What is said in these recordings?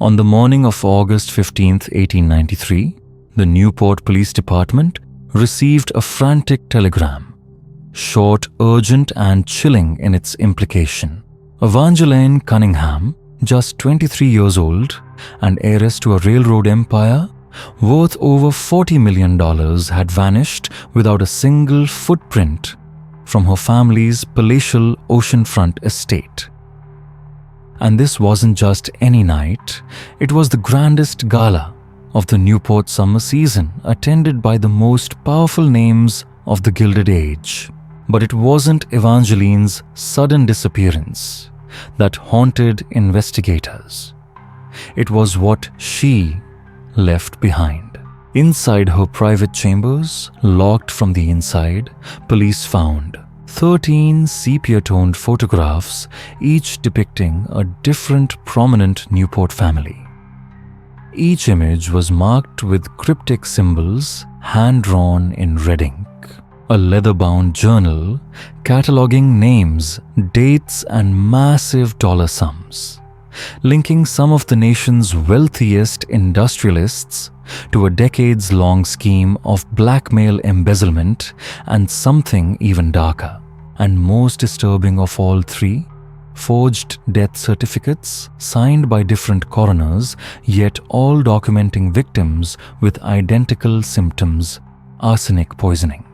On the morning of August 15th, 1893, the Newport Police Department received a frantic telegram, short, urgent, and chilling in its implication. Evangeline Cunningham, just 23 years old and heiress to a railroad empire worth over $40 million, had vanished without a single footprint from her family's palatial oceanfront estate. And this wasn't just any night, it was the grandest gala of the Newport summer season, attended by the most powerful names of the Gilded Age. But it wasn't Evangeline's sudden disappearance that haunted investigators. It was what she left behind. Inside her private chambers, locked from the inside, police found 13 sepia-toned photographs, each depicting a different prominent Newport family. Each image was marked with cryptic symbols hand-drawn in red ink. A leather-bound journal cataloging names, dates, and massive dollar sums, linking some of the nation's wealthiest industrialists to a decades-long scheme of blackmail embezzlement and something even darker. And most disturbing of all three, forged death certificates signed by different coroners, yet all documenting victims with identical symptoms: arsenic poisoning.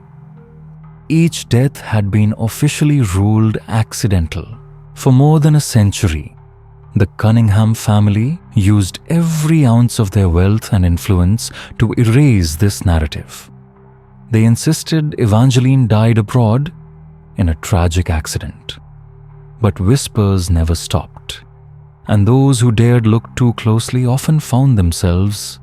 Each death had been officially ruled accidental. For more than a century, the Cunningham family used every ounce of their wealth and influence to erase this narrative. They insisted Evangeline died abroad in a tragic accident. But whispers never stopped, and those who dared look too closely often found themselves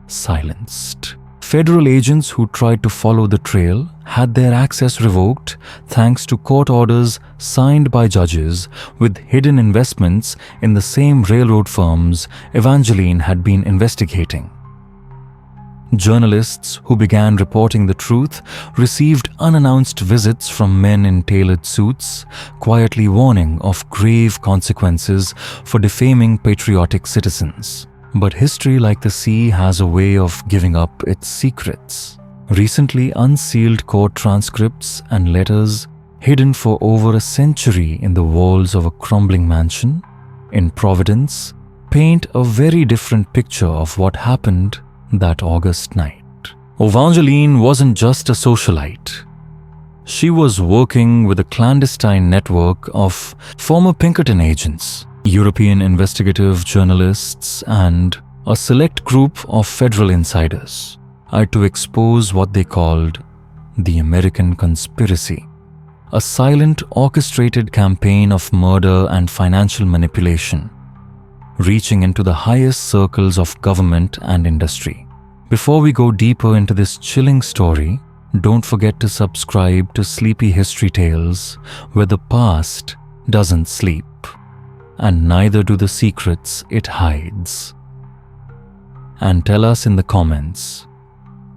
silenced. Federal agents who tried to follow the trail had their access revoked thanks to court orders signed by judges with hidden investments in the same railroad firms Evangeline had been investigating. Journalists who began reporting the truth received unannounced visits from men in tailored suits, quietly warning of grave consequences for defaming patriotic citizens. But history, like the sea, has a way of giving up its secrets. Recently unsealed court transcripts and letters hidden for over a century in the walls of a crumbling mansion in Providence paint a very different picture of what happened that August night. Evangeline wasn't just a socialite. She was working with a clandestine network of former Pinkerton agents, European investigative journalists, and a select group of federal insiders to expose what they called the American Conspiracy, a silent, orchestrated campaign of murder and financial manipulation, reaching into the highest circles of government and industry. Before we go deeper into this chilling story, don't forget to subscribe to Sleepy History Tales, where the past doesn't sleep, and neither do the secrets it hides. And tell us in the comments,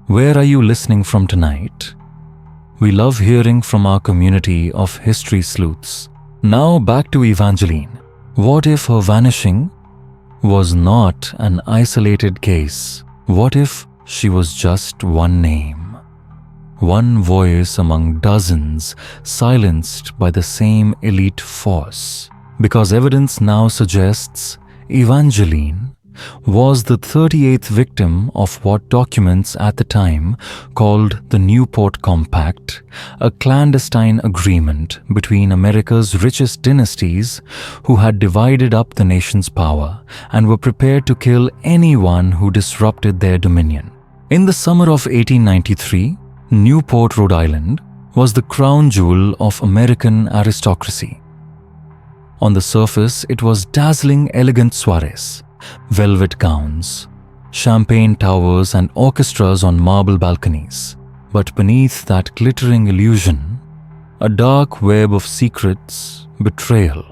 where are you listening from tonight? We love hearing from our community of history sleuths. Now back to Evangeline. What if her vanishing was not an isolated case? What if she was just one name, one voice among dozens, silenced by the same elite force? Because evidence now suggests Evangeline was the 38th victim of what documents at the time called the Newport Compact, a clandestine agreement between America's richest dynasties who had divided up the nation's power and were prepared to kill anyone who disrupted their dominion. In the summer of 1893, Newport, Rhode Island, was the crown jewel of American aristocracy. On the surface, it was dazzling, elegant soirees, velvet gowns, champagne towers, and orchestras on marble balconies. But beneath that glittering illusion, a dark web of secrets, betrayal,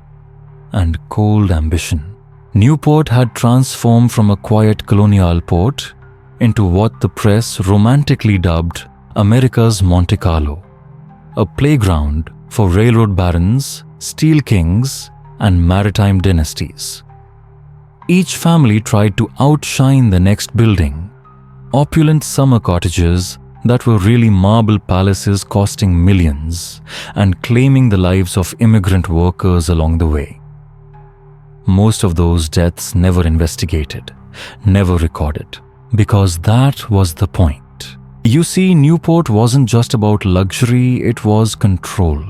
and cold ambition. Newport had transformed from a quiet colonial port into what the press romantically dubbed America's Monte Carlo, a playground for railroad barons, steel kings, and maritime dynasties. Each family tried to outshine the next building. Opulent summer cottages that were really marble palaces costing millions and claiming the lives of immigrant workers along the way. Most of those deaths never investigated, never recorded, because that was the point. You see, Newport wasn't just about luxury, it was control.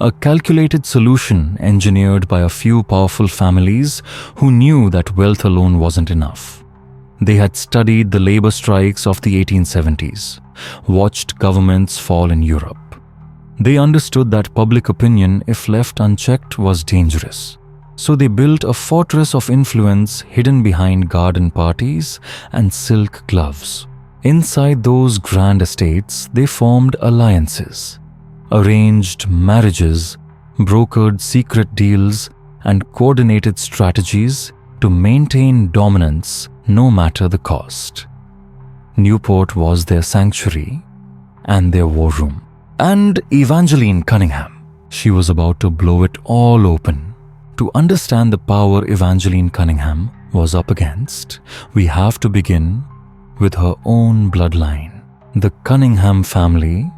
A calculated solution engineered by a few powerful families who knew that wealth alone wasn't enough. They had studied the labor strikes of the 1870s, watched governments fall in Europe. They understood that public opinion, if left unchecked, was dangerous. So they built a fortress of influence hidden behind garden parties and silk gloves. Inside those grand estates, they formed alliances, arranged marriages, brokered secret deals, and coordinated strategies to maintain dominance no matter the cost. Newport was their sanctuary and their war room. And Evangeline Cunningham, she was about to blow it all open. To understand the power Evangeline Cunningham was up against, we have to begin with her own bloodline. The Cunningham family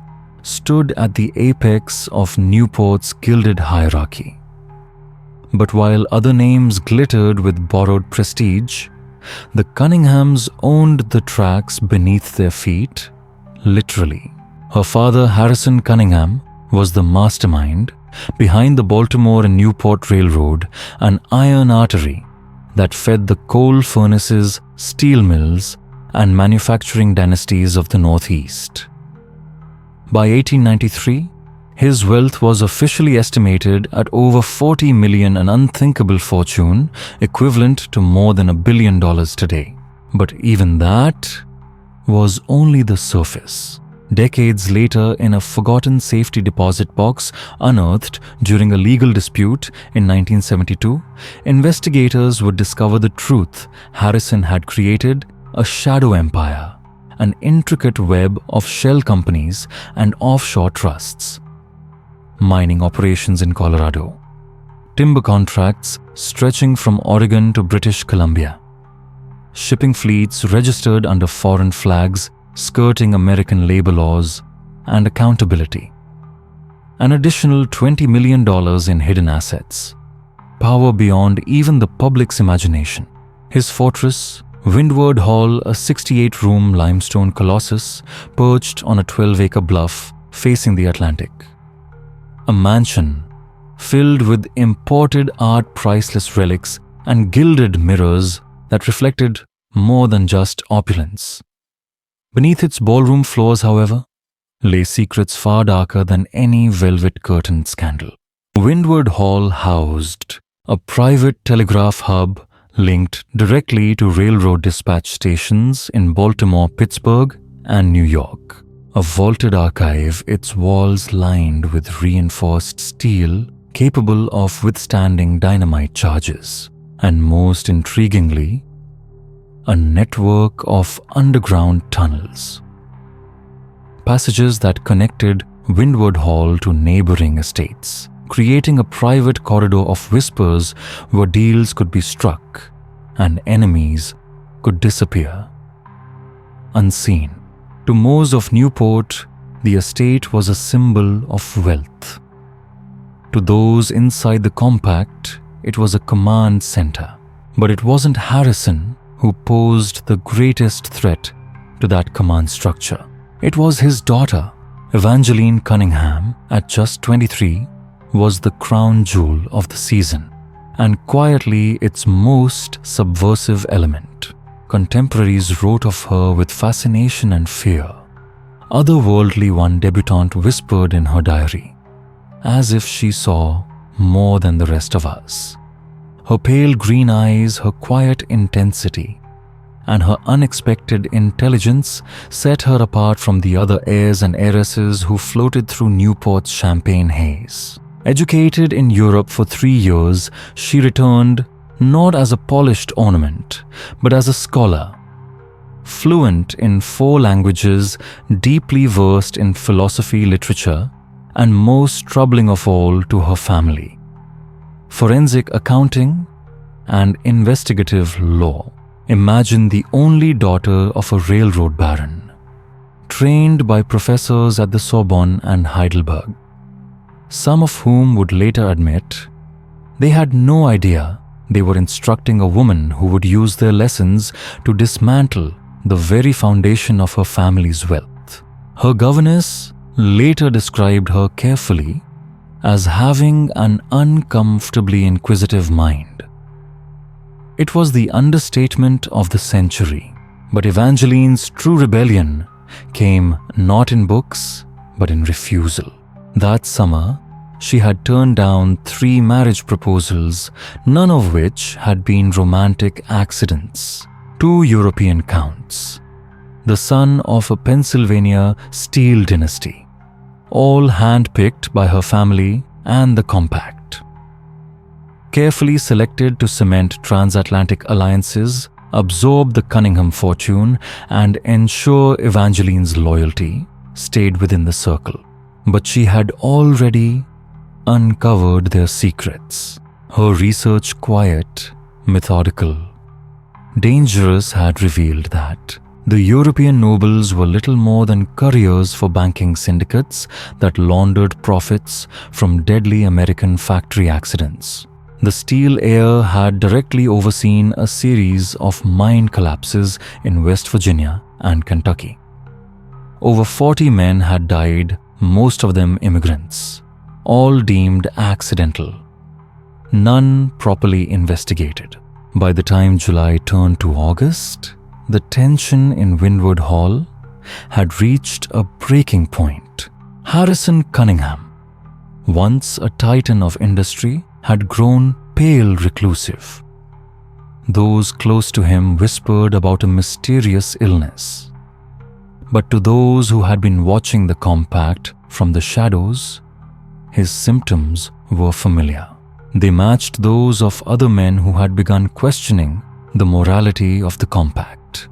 stood at the apex of Newport's gilded hierarchy. But while other names glittered with borrowed prestige, the Cunninghams owned the tracks beneath their feet, literally. Her father, Heiress Cunningham, was the mastermind behind the Baltimore and Newport Railroad, an iron artery that fed the coal furnaces, steel mills, and manufacturing dynasties of the Northeast. By 1893, his wealth was officially estimated at over 40 million, an unthinkable fortune equivalent to more than $1 billion today. But even that was only the surface. Decades later, in a forgotten safety deposit box unearthed during a legal dispute in 1972, investigators would discover the truth. Harrison had created a shadow empire, an intricate web of shell companies and offshore trusts, mining operations in Colorado, timber contracts stretching from Oregon to British Columbia, shipping fleets registered under foreign flags skirting American labor laws and accountability, an additional $20 million in hidden assets, power beyond even the public's imagination. His fortress, Windward Hall, a 68-room limestone colossus perched on a 12-acre bluff facing the Atlantic. A mansion filled with imported art, priceless relics, and gilded mirrors that reflected more than just opulence. Beneath its ballroom floors, however, lay secrets far darker than any velvet-curtained scandal. Windward Hall housed a private telegraph hub linked directly to railroad dispatch stations in Baltimore, Pittsburgh, and New York. A vaulted archive, its walls lined with reinforced steel capable of withstanding dynamite charges. And most intriguingly, a network of underground tunnels. Passages that connected Windward Hall to neighboring estates, creating a private corridor of whispers where deals could be struck and enemies could disappear unseen. To most of Newport, the estate was a symbol of wealth. To those inside the compact, it was a command center. But it wasn't Harrison who posed the greatest threat to that command structure. It was his daughter. Evangeline Cunningham, at just 23, was the crown jewel of the season, and quietly its most subversive element. Contemporaries wrote of her with fascination and fear. Otherworldly, one debutante whispered in her diary, as if she saw more than the rest of us. Her pale green eyes, her quiet intensity, and her unexpected intelligence set her apart from the other heirs and heiresses who floated through Newport's champagne haze. Educated in Europe for 3 years, she returned not as a polished ornament, but as a scholar. Fluent in 4 languages, deeply versed in philosophy, literature, and most troubling of all, to her family, forensic accounting and investigative law. Imagine the only daughter of a railroad baron, trained by professors at the Sorbonne and Heidelberg, some of whom would later admit they had no idea they were instructing a woman who would use their lessons to dismantle the very foundation of her family's wealth. Her governess later described her carefully as having an uncomfortably inquisitive mind. It was the understatement of the century, but Evangeline's true rebellion came not in books, but in refusal. That summer, she had turned down 3 marriage proposals, none of which had been romantic accidents. 2 European counts, the son of a Pennsylvania Steele dynasty, all hand-picked by her family and the compact. Carefully selected to cement transatlantic alliances, absorb the Cunningham fortune, and ensure Evangeline's loyalty, stayed within the circle. But she had already uncovered their secrets. Her research, quiet, methodical, dangerous, had revealed that the European nobles were little more than couriers for banking syndicates that laundered profits from deadly American factory accidents. The Steele heir had directly overseen a series of mine collapses in West Virginia and Kentucky. Over 40 men had died, most of them immigrants, all deemed accidental, none properly investigated. By the time July turned to August, the tension in Windward Hall had reached a breaking point. Harrison Cunningham, once a titan of industry, had grown pale reclusive. Those close to him whispered about a mysterious illness. But to those who had been watching the compact from the shadows, his symptoms were familiar. They matched those of other men who had begun questioning the morality of the compact.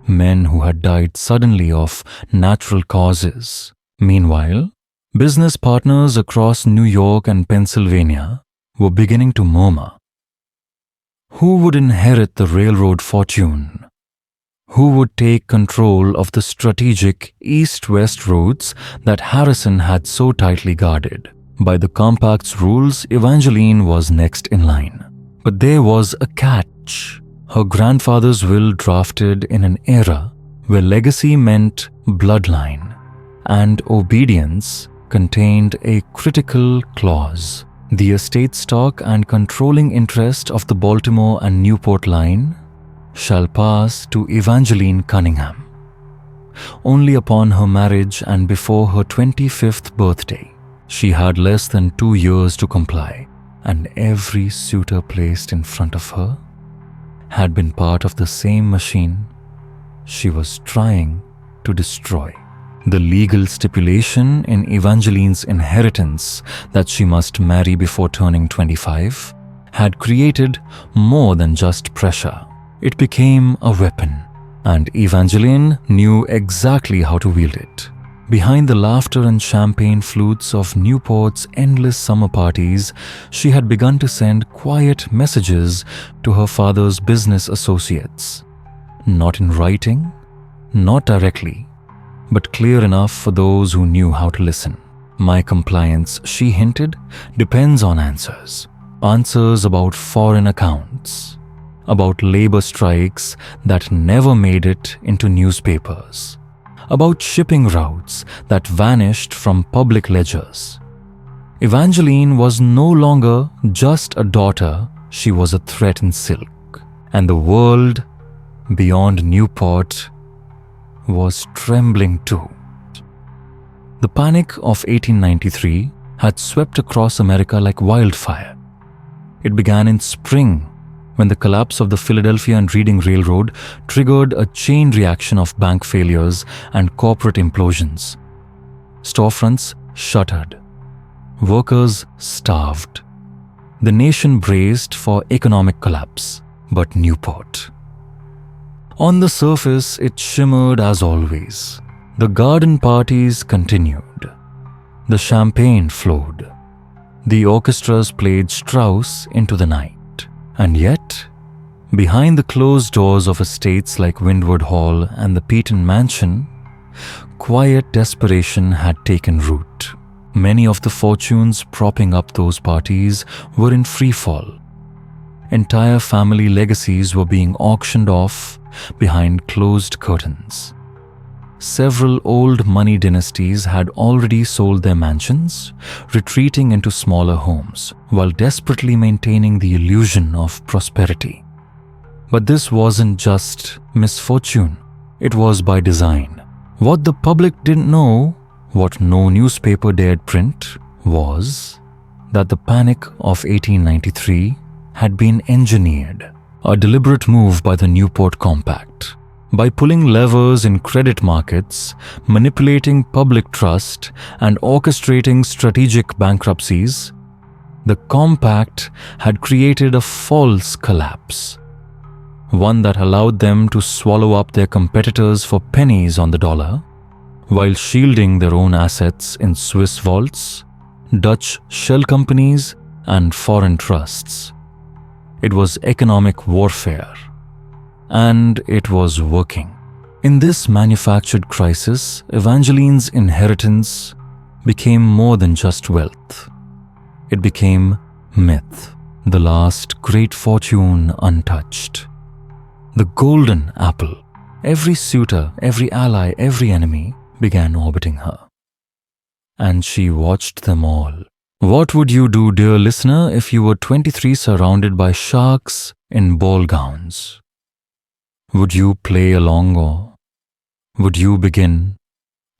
Men who had died suddenly of natural causes. Meanwhile, business partners across New York and Pennsylvania were beginning to murmur. Who would inherit the railroad fortune? Who would take control of the strategic east-west routes that Harrison had so tightly guarded? By the compact's rules, Evangeline was next in line. But there was a catch. Her grandfather's will, drafted in an era where legacy meant bloodline and obedience, contained a critical clause. The estate stock and controlling interest of the Baltimore and Newport line shall pass to Evangeline Cunningham. Only upon her marriage and before her 25th birthday, she had less than 2 years to comply, and every suitor placed in front of her had been part of the same machine she was trying to destroy. The legal stipulation in Evangeline's inheritance that she must marry before turning 25 had created more than just pressure. It became a weapon, and Evangeline knew exactly how to wield it. Behind the laughter and champagne flutes of Newport's endless summer parties, she had begun to send quiet messages to her father's business associates. Not in writing, not directly, but clear enough for those who knew how to listen. My compliance, she hinted, depends on answers. Answers about foreign accounts, about labor strikes that never made it into newspapers, about shipping routes that vanished from public ledgers. Evangeline was no longer just a daughter, she was a threat in silk. And the world beyond Newport was trembling too. The panic of 1893 had swept across America like wildfire. It began in spring, when the collapse of the Philadelphia and Reading Railroad triggered a chain reaction of bank failures and corporate implosions. Storefronts shuttered. Workers starved. The nation braced for economic collapse, but Newport. On the surface, it shimmered as always. The garden parties continued. The champagne flowed. The orchestras played Strauss into the night. And yet, behind the closed doors of estates like Windward Hall and the Peaton Mansion, quiet desperation had taken root. Many of the fortunes propping up those parties were in free fall. Entire family legacies were being auctioned off behind closed curtains. Several old money dynasties had already sold their mansions, retreating into smaller homes, while desperately maintaining the illusion of prosperity. But this wasn't just misfortune, it was by design. What the public didn't know, what no newspaper dared print, was that the panic of 1893 had been engineered, a deliberate move by the Newport Compact. By pulling levers in credit markets, manipulating public trust, and orchestrating strategic bankruptcies, the Compact had created a false collapse, one that allowed them to swallow up their competitors for pennies on the dollar, while shielding their own assets in Swiss vaults, Dutch shell companies, and foreign trusts. It was economic warfare, and it was working. In this manufactured crisis, Evangeline's inheritance became more than just wealth. It became myth, the last great fortune untouched. The golden apple. Every suitor, every ally, every enemy began orbiting her. And she watched them all. What would you do, dear listener, if you were 23 surrounded by sharks in ball gowns? Would you play along, or would you begin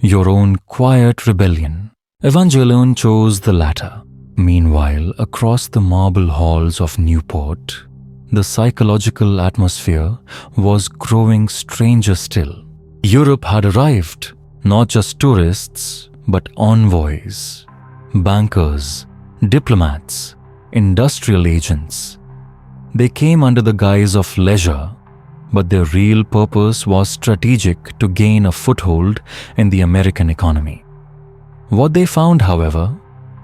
your own quiet rebellion? Evangeline chose the latter. Meanwhile, across the marble halls of Newport, the psychological atmosphere was growing stranger still. Europe had arrived, not just tourists, but envoys, bankers, diplomats, industrial agents. They came under the guise of leisure, but their real purpose was strategic to gain a foothold in the American economy. What they found, however,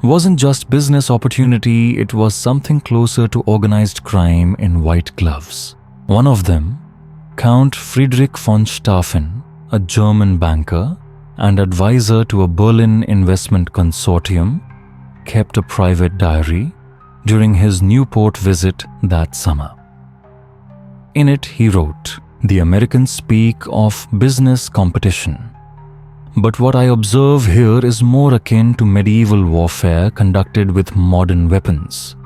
wasn't just business opportunity, it was something closer to organized crime in white gloves. One of them, Count Friedrich von Stauffen, a German banker and advisor to a Berlin investment consortium, kept a private diary during his Newport visit that summer. In it, he wrote, "The Americans speak of business competition. But what I observe here is more akin to medieval warfare conducted with modern weapons.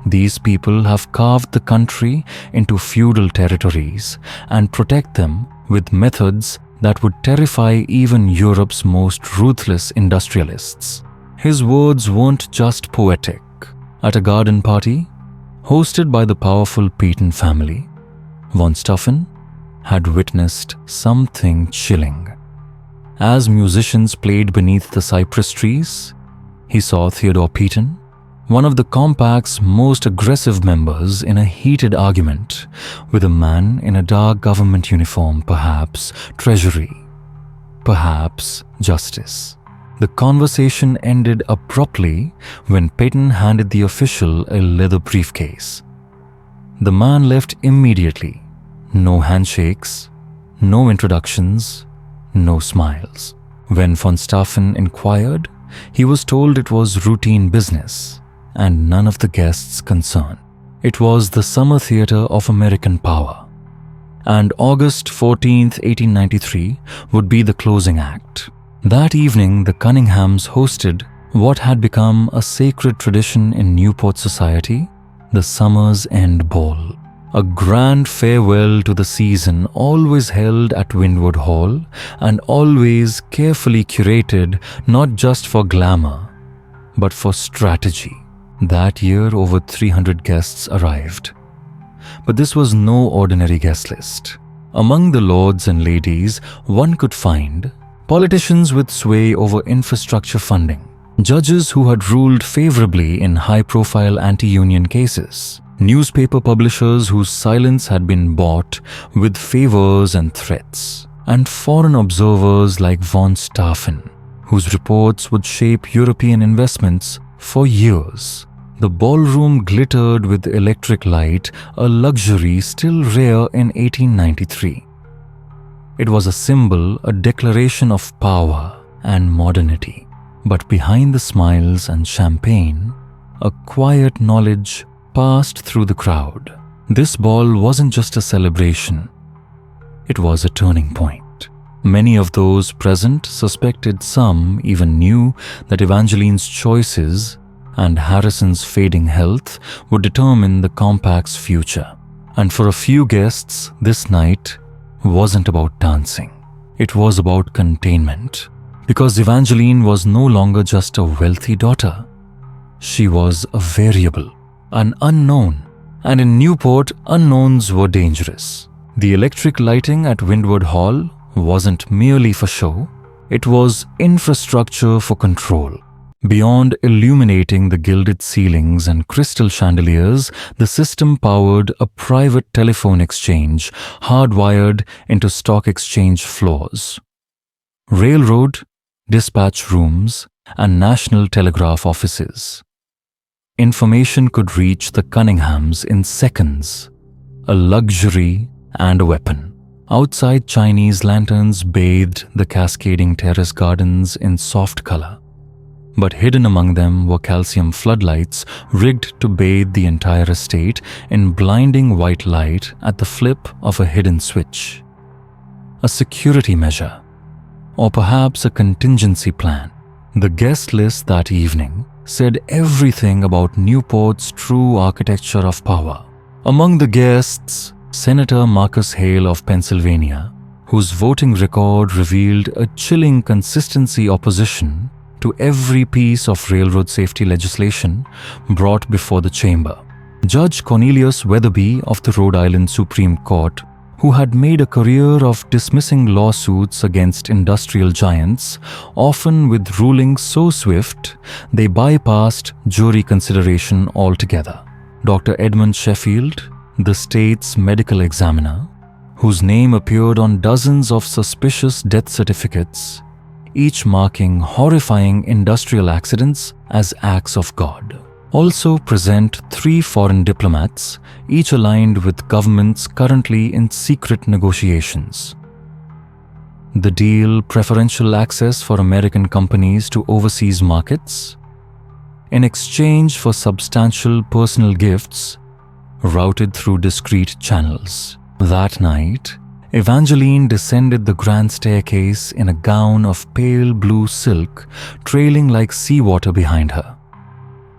These people have carved the country into feudal territories and protect them with methods that would terrify even Europe's most ruthless industrialists." His words weren't just poetic. At a garden party, hosted by the powerful Peaton family, von Stauffen had witnessed something chilling. As musicians played beneath the cypress trees, he saw Theodore Peaton, one of the Compact's most aggressive members, in a heated argument with a man in a dark government uniform, perhaps Treasury, perhaps Justice. The conversation ended abruptly when Peaton handed the official a leather briefcase. The man left immediately. No handshakes, no introductions, no smiles. When von Stauffen inquired, he was told it was routine business and none of the guests concerned. It was the summer theater of American power, and August 14th, 1893 would be the closing act. That evening, the Cunninghams hosted what had become a sacred tradition in Newport society, the Summer's End Ball. A grand farewell to the season, always held at Windward Hall and always carefully curated, not just for glamour, but for strategy. That year, over 300 guests arrived. But this was no ordinary guest list. Among the lords and ladies, one could find politicians with sway over infrastructure funding, judges who had ruled favorably in high-profile anti-union cases, newspaper publishers whose silence had been bought with favors and threats, and foreign observers like von Stauffen, whose reports would shape European investments for years. The ballroom glittered with electric light, a luxury still rare in 1893. It was a symbol, a declaration of power and modernity. But behind the smiles and champagne, a quiet knowledge passed through the crowd. This ball wasn't just a celebration. It was a turning point. Many of those present suspected, some even knew, that Evangeline's choices and Harrison's fading health would determine the compact's future. And for a few guests, this night wasn't about dancing. It was about containment. Because Evangeline was no longer just a wealthy daughter. She was a variable, an unknown. And in Newport, unknowns were dangerous. The electric lighting at Windward Hall wasn't merely for show. It was infrastructure for control. Beyond illuminating the gilded ceilings and crystal chandeliers, the system powered a private telephone exchange hardwired into stock exchange floors. Railroad, dispatch rooms, and National Telegraph offices. Information could reach the Cunninghams in seconds, a luxury and a weapon. Outside, Chinese lanterns bathed the cascading terrace gardens in soft color. But hidden among them were calcium floodlights rigged to bathe the entire estate in blinding white light at the flip of a hidden switch. A security measure, or perhaps a contingency plan. The guest list that evening said everything about Newport's true architecture of power. Among the guests, Senator Marcus Hale of Pennsylvania, whose voting record revealed a chilling consistency opposition to every piece of railroad safety legislation brought before the chamber. Judge Cornelius Weatherby of the Rhode Island Supreme Court, who had made a career of dismissing lawsuits against industrial giants, often with rulings so swift they bypassed jury consideration altogether. Dr. Edmund Sheffield, the state's medical examiner, whose name appeared on dozens of suspicious death certificates, each marking horrifying industrial accidents as acts of God. Also present 3 foreign diplomats, each aligned with governments currently in secret negotiations. The deal: preferential access for American companies to overseas markets, in exchange for substantial personal gifts routed through discreet channels. That night, Evangeline descended the grand staircase in a gown of pale blue silk trailing like seawater behind her.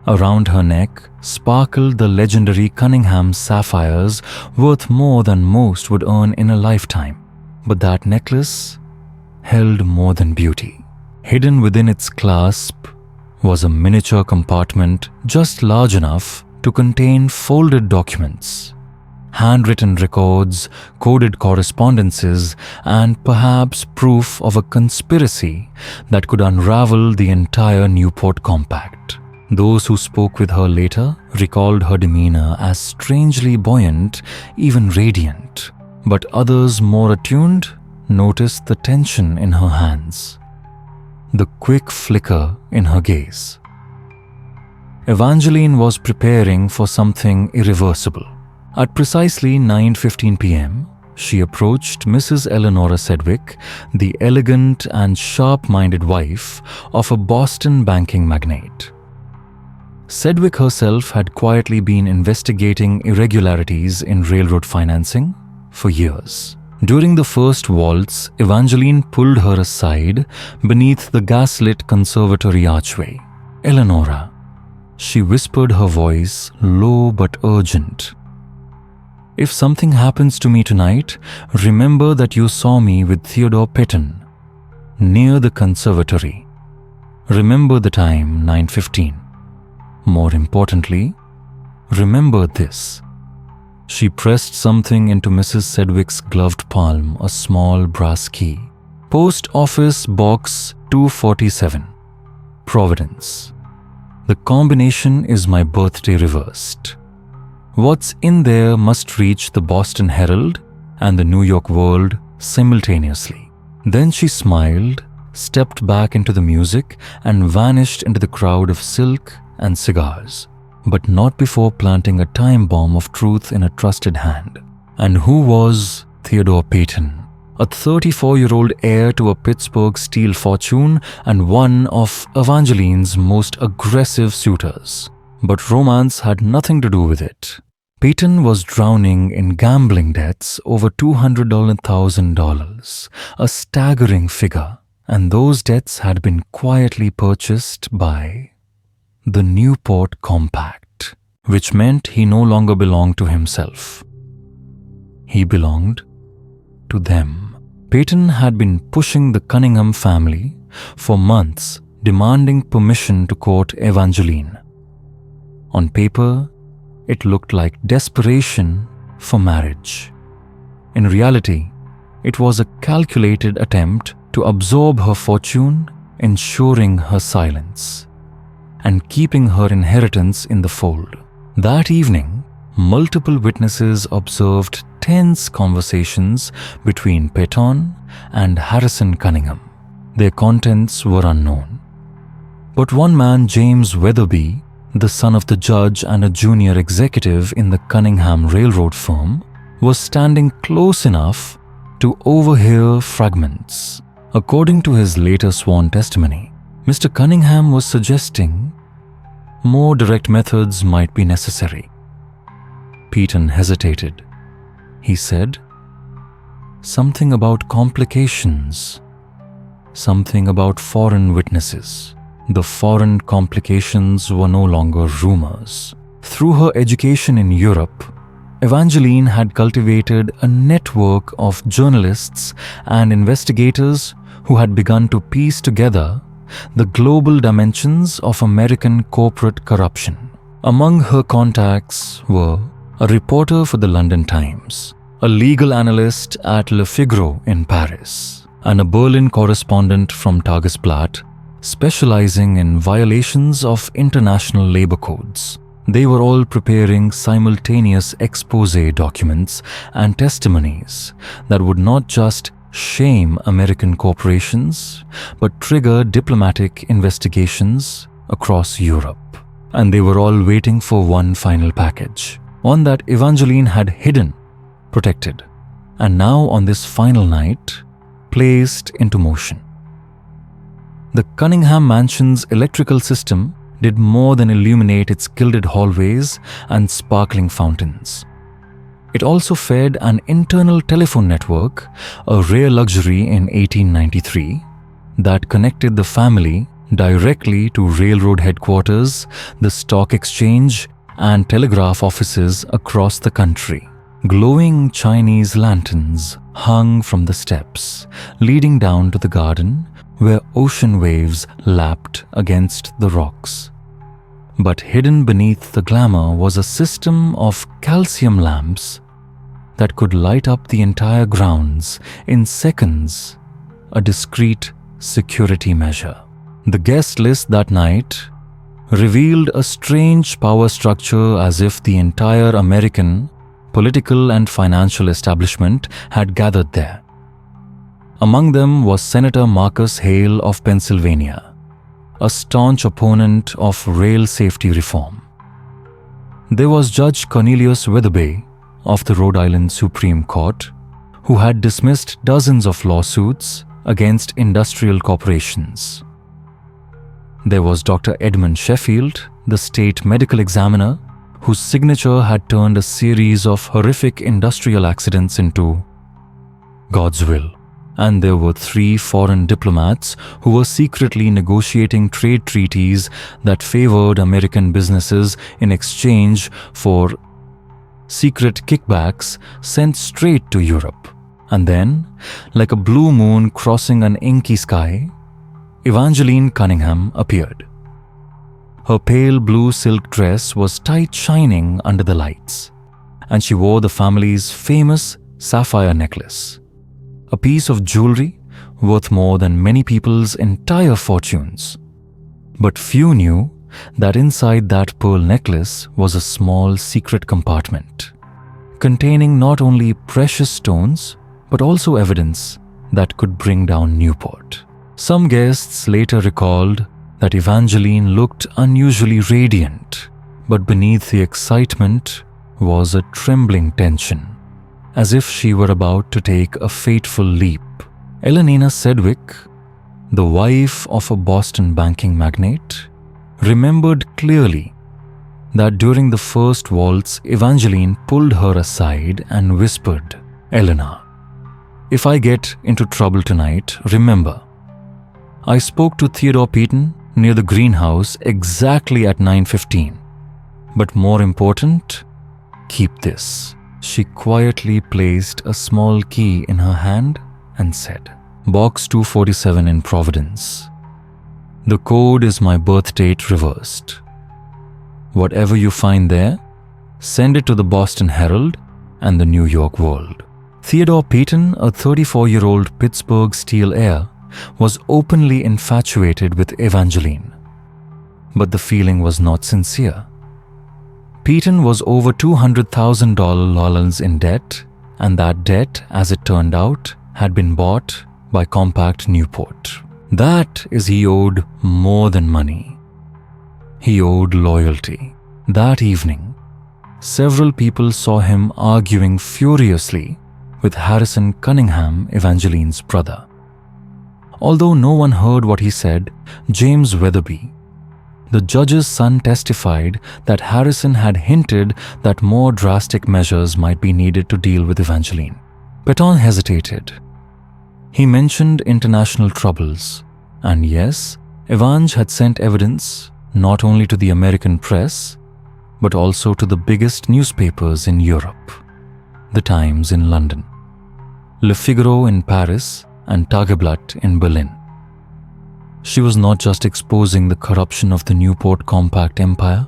Around her neck sparkled the legendary Cunningham sapphires, worth more than most would earn in a lifetime. But that necklace held more than beauty. Hidden within its clasp was a miniature compartment just large enough to contain folded documents, handwritten records, coded correspondences, and perhaps proof of a conspiracy that could unravel the entire Newport Compact. Those who spoke with her later recalled her demeanor as strangely buoyant, even radiant, but others more attuned noticed the tension in her hands, the quick flicker in her gaze. Evangeline was preparing for something irreversible. At precisely 9:15 p.m., she approached Mrs. Eleanora Sedgwick, the elegant and sharp-minded wife of a Boston banking magnate. Sedgwick herself had quietly been investigating irregularities in railroad financing for years. During the first waltz, Evangeline pulled her aside beneath the gaslit conservatory archway. "Eleanora," she whispered, her voice low but urgent. "If something happens to me tonight, remember that you saw me with Theodore Pitton near the conservatory. Remember the time, 9:15. More importantly, remember this." She pressed something into Mrs. Sedgwick's gloved palm, a small brass key. "Post Office Box 247, Providence. The combination is my birthday reversed. What's in there must reach the Boston Herald and the New York World simultaneously." Then she smiled, stepped back into the music, and vanished into the crowd of silk and cigars. but not before planting a time bomb of truth in a trusted hand. And who was Theodore Payton? A 34-year-old heir to a Pittsburgh steel fortune and one of Evangeline's most aggressive suitors. But romance had nothing to do with it. Payton was drowning in gambling debts over $200,000, a staggering figure, and those debts had been quietly purchased by the Newport Compact, which meant he no longer belonged to himself. He belonged to them. Payton had been pushing the Cunningham family for months, demanding permission to court Evangeline. On paper, it looked like desperation for marriage. In reality, it was a calculated attempt to absorb her fortune, ensuring her silence, and keeping her inheritance in the fold. That evening, multiple witnesses observed tense conversations between Payton and Harrison Cunningham. Their contents were unknown. But one man, James Weatherby, the son of the judge and a junior executive in the Cunningham railroad firm, was standing close enough to overhear fragments. According to his later sworn testimony, Mr. Cunningham was suggesting more direct methods might be necessary. Payton hesitated. He said, something about complications, something about foreign witnesses. The foreign complications were no longer rumors. Through her education in Europe, Evangeline had cultivated a network of journalists and investigators who had begun to piece together the global dimensions of American corporate corruption. Among her contacts were a reporter for the London Times, a legal analyst at Le Figaro in Paris, and a Berlin correspondent from Tagesblatt specializing in violations of international labor codes. They were all preparing simultaneous exposé documents and testimonies that would not just shame American corporations, but trigger diplomatic investigations across Europe. And they were all waiting for one final package, one that Evangeline had hidden, protected, and now on this final night, placed into motion. The Cunningham Mansion's electrical system did more than illuminate its gilded hallways and sparkling fountains. It also fed an internal telephone network, a rare luxury in 1893, that connected the family directly to railroad headquarters, the stock exchange, and telegraph offices across the country. Glowing Chinese lanterns hung from the steps, leading down to the garden where ocean waves lapped against the rocks. But hidden beneath the glamour was a system of calcium lamps that could light up the entire grounds in seconds, a discreet security measure. The guest list that night revealed a strange power structure, as if the entire American political and financial establishment had gathered there. Among them was Senator Marcus Hale of Pennsylvania, a staunch opponent of rail safety reform. There was Judge Cornelius Weatherby of the Rhode Island Supreme Court, who had dismissed dozens of lawsuits against industrial corporations. There was Dr. Edmund Sheffield, the state medical examiner, whose signature had turned a series of horrific industrial accidents into God's will. And there were 3 foreign diplomats who were secretly negotiating trade treaties that favored American businesses in exchange for secret kickbacks sent straight to Europe. And then, like a blue moon crossing an inky sky, Evangeline Cunningham appeared. Her pale blue silk dress was tight shining under the lights, and she wore the family's famous sapphire necklace, a piece of jewelry worth more than many people's entire fortunes. But few knew that inside that pearl necklace was a small secret compartment, containing not only precious stones, but also evidence that could bring down Newport. Some guests later recalled that Evangeline looked unusually radiant, but beneath the excitement was a trembling tension, as if she were about to take a fateful leap. Elenina Sedgwick, the wife of a Boston banking magnate, remembered clearly that during the first waltz, Evangeline pulled her aside and whispered, "Elena, if I get into trouble tonight, remember, I spoke to Theodore Peyton near the greenhouse exactly at 9:15. But more important, keep this." She quietly placed a small key in her hand and said, "Box 247 in Providence. The code is my birth date reversed. Whatever you find there, send it to the Boston Herald and the New York World." Theodore Peyton, a 34-year-old Pittsburgh Steel heir, was openly infatuated with Evangeline. But the feeling was not sincere. Peyton was over $200,000 laurels in debt, and that debt, as it turned out, had been bought by Compact Newport. That is, he owed more than money. He owed loyalty. That evening, several people saw him arguing furiously with Heiress Cunningham, Evangeline's brother. Although no one heard what he said, James Weatherby, the judge's son, testified that Harrison had hinted that more drastic measures might be needed to deal with Evangeline. Peyton hesitated. He mentioned international troubles, and yes, Evange had sent evidence not only to the American press, but also to the biggest newspapers in Europe, the Times in London, Le Figaro in Paris, and Tageblatt in Berlin. She was not just exposing the corruption of the Newport Compact Empire,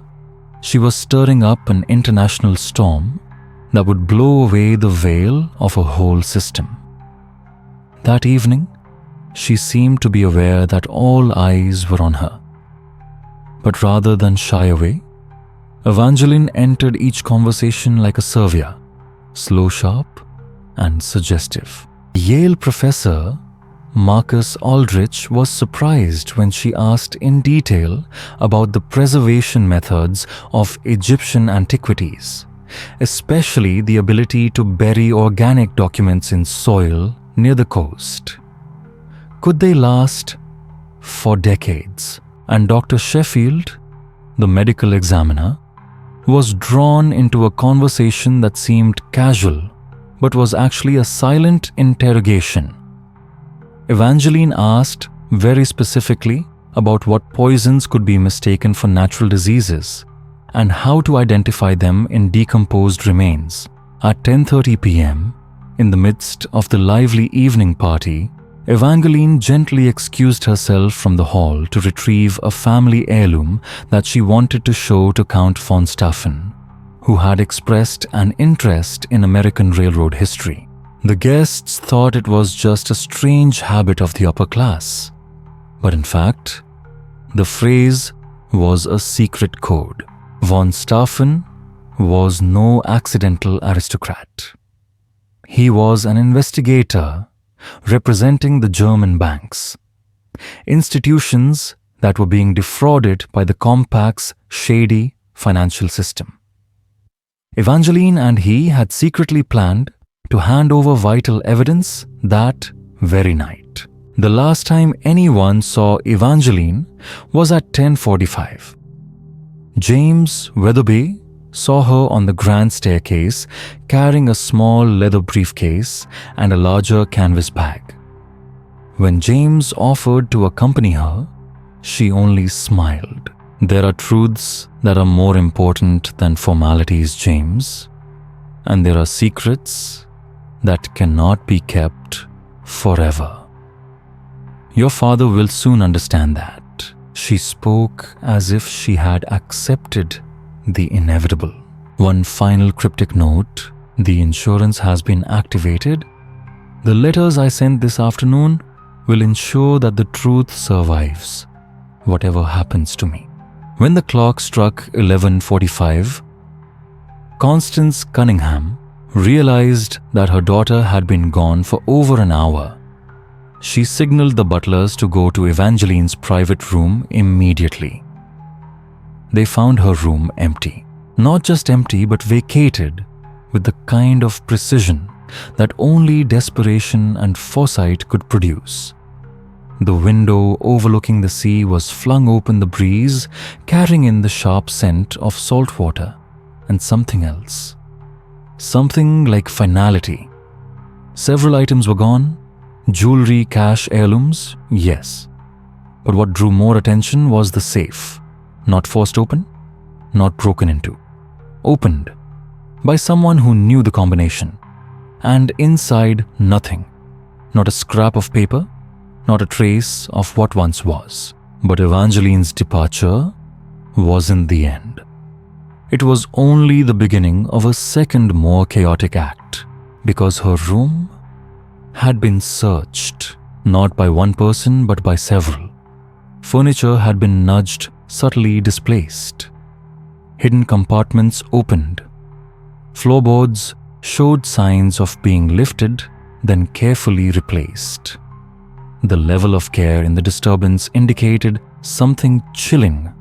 she was stirring up an international storm that would blow away the veil of a whole system. That evening, she seemed to be aware that all eyes were on her. But rather than shy away, Evangeline entered each conversation like a servitor, slow, sharp, and suggestive. Yale professor Marcus Aldrich was surprised when she asked in detail about the preservation methods of Egyptian antiquities, especially the ability to bury organic documents in soil near the coast. Could they last for decades? And Dr. Sheffield, the medical examiner, was drawn into a conversation that seemed casual but was actually a silent interrogation. Evangeline asked very specifically about what poisons could be mistaken for natural diseases and how to identify them in decomposed remains. At 10:30 p.m., in the midst of the lively evening party, Evangeline gently excused herself from the hall to retrieve a family heirloom that she wanted to show to Count von Stauffen, who had expressed an interest in American railroad history. The guests thought it was just a strange habit of the upper class, but in fact, the phrase was a secret code. Von Stauffen was no accidental aristocrat. He was an investigator representing the German banks, institutions that were being defrauded by the Compact's shady financial system. Evangeline and he had secretly planned to hand over vital evidence that very night. The last time anyone saw Evangeline was at 10:45. James Weatherby saw her on the grand staircase carrying a small leather briefcase and a larger canvas bag. When James offered to accompany her, she only smiled. "There are truths that are more important than formalities, James, and there are secrets that cannot be kept forever. Your father will soon understand that." She spoke as if she had accepted the inevitable. "One final cryptic note: the insurance has been activated. The letters I sent this afternoon will ensure that the truth survives, whatever happens to me." When the clock struck 11:45, Constance Cunningham realized that her daughter had been gone for over an hour. She signaled the butlers to go to Evangeline's private room immediately. they found her room empty. Not just empty, but vacated with the kind of precision that only desperation and foresight could produce. The window overlooking the sea was flung open the breeze, carrying in the sharp scent of salt water and something else. Something like finality. Several items were gone. Jewelry, cash, heirlooms, yes. But what drew more attention was the safe. Not forced open, not broken into. Opened by someone who knew the combination. And inside, nothing. Not a scrap of paper, not a trace of what once was. But Evangeline's departure wasn't the end. It was only the beginning of a second, more chaotic act, because her room had been searched, not by one person but by several. Furniture had been nudged, subtly displaced. Hidden compartments opened. Floorboards showed signs of being lifted, then carefully replaced. The level of care in the disturbance indicated something chilling.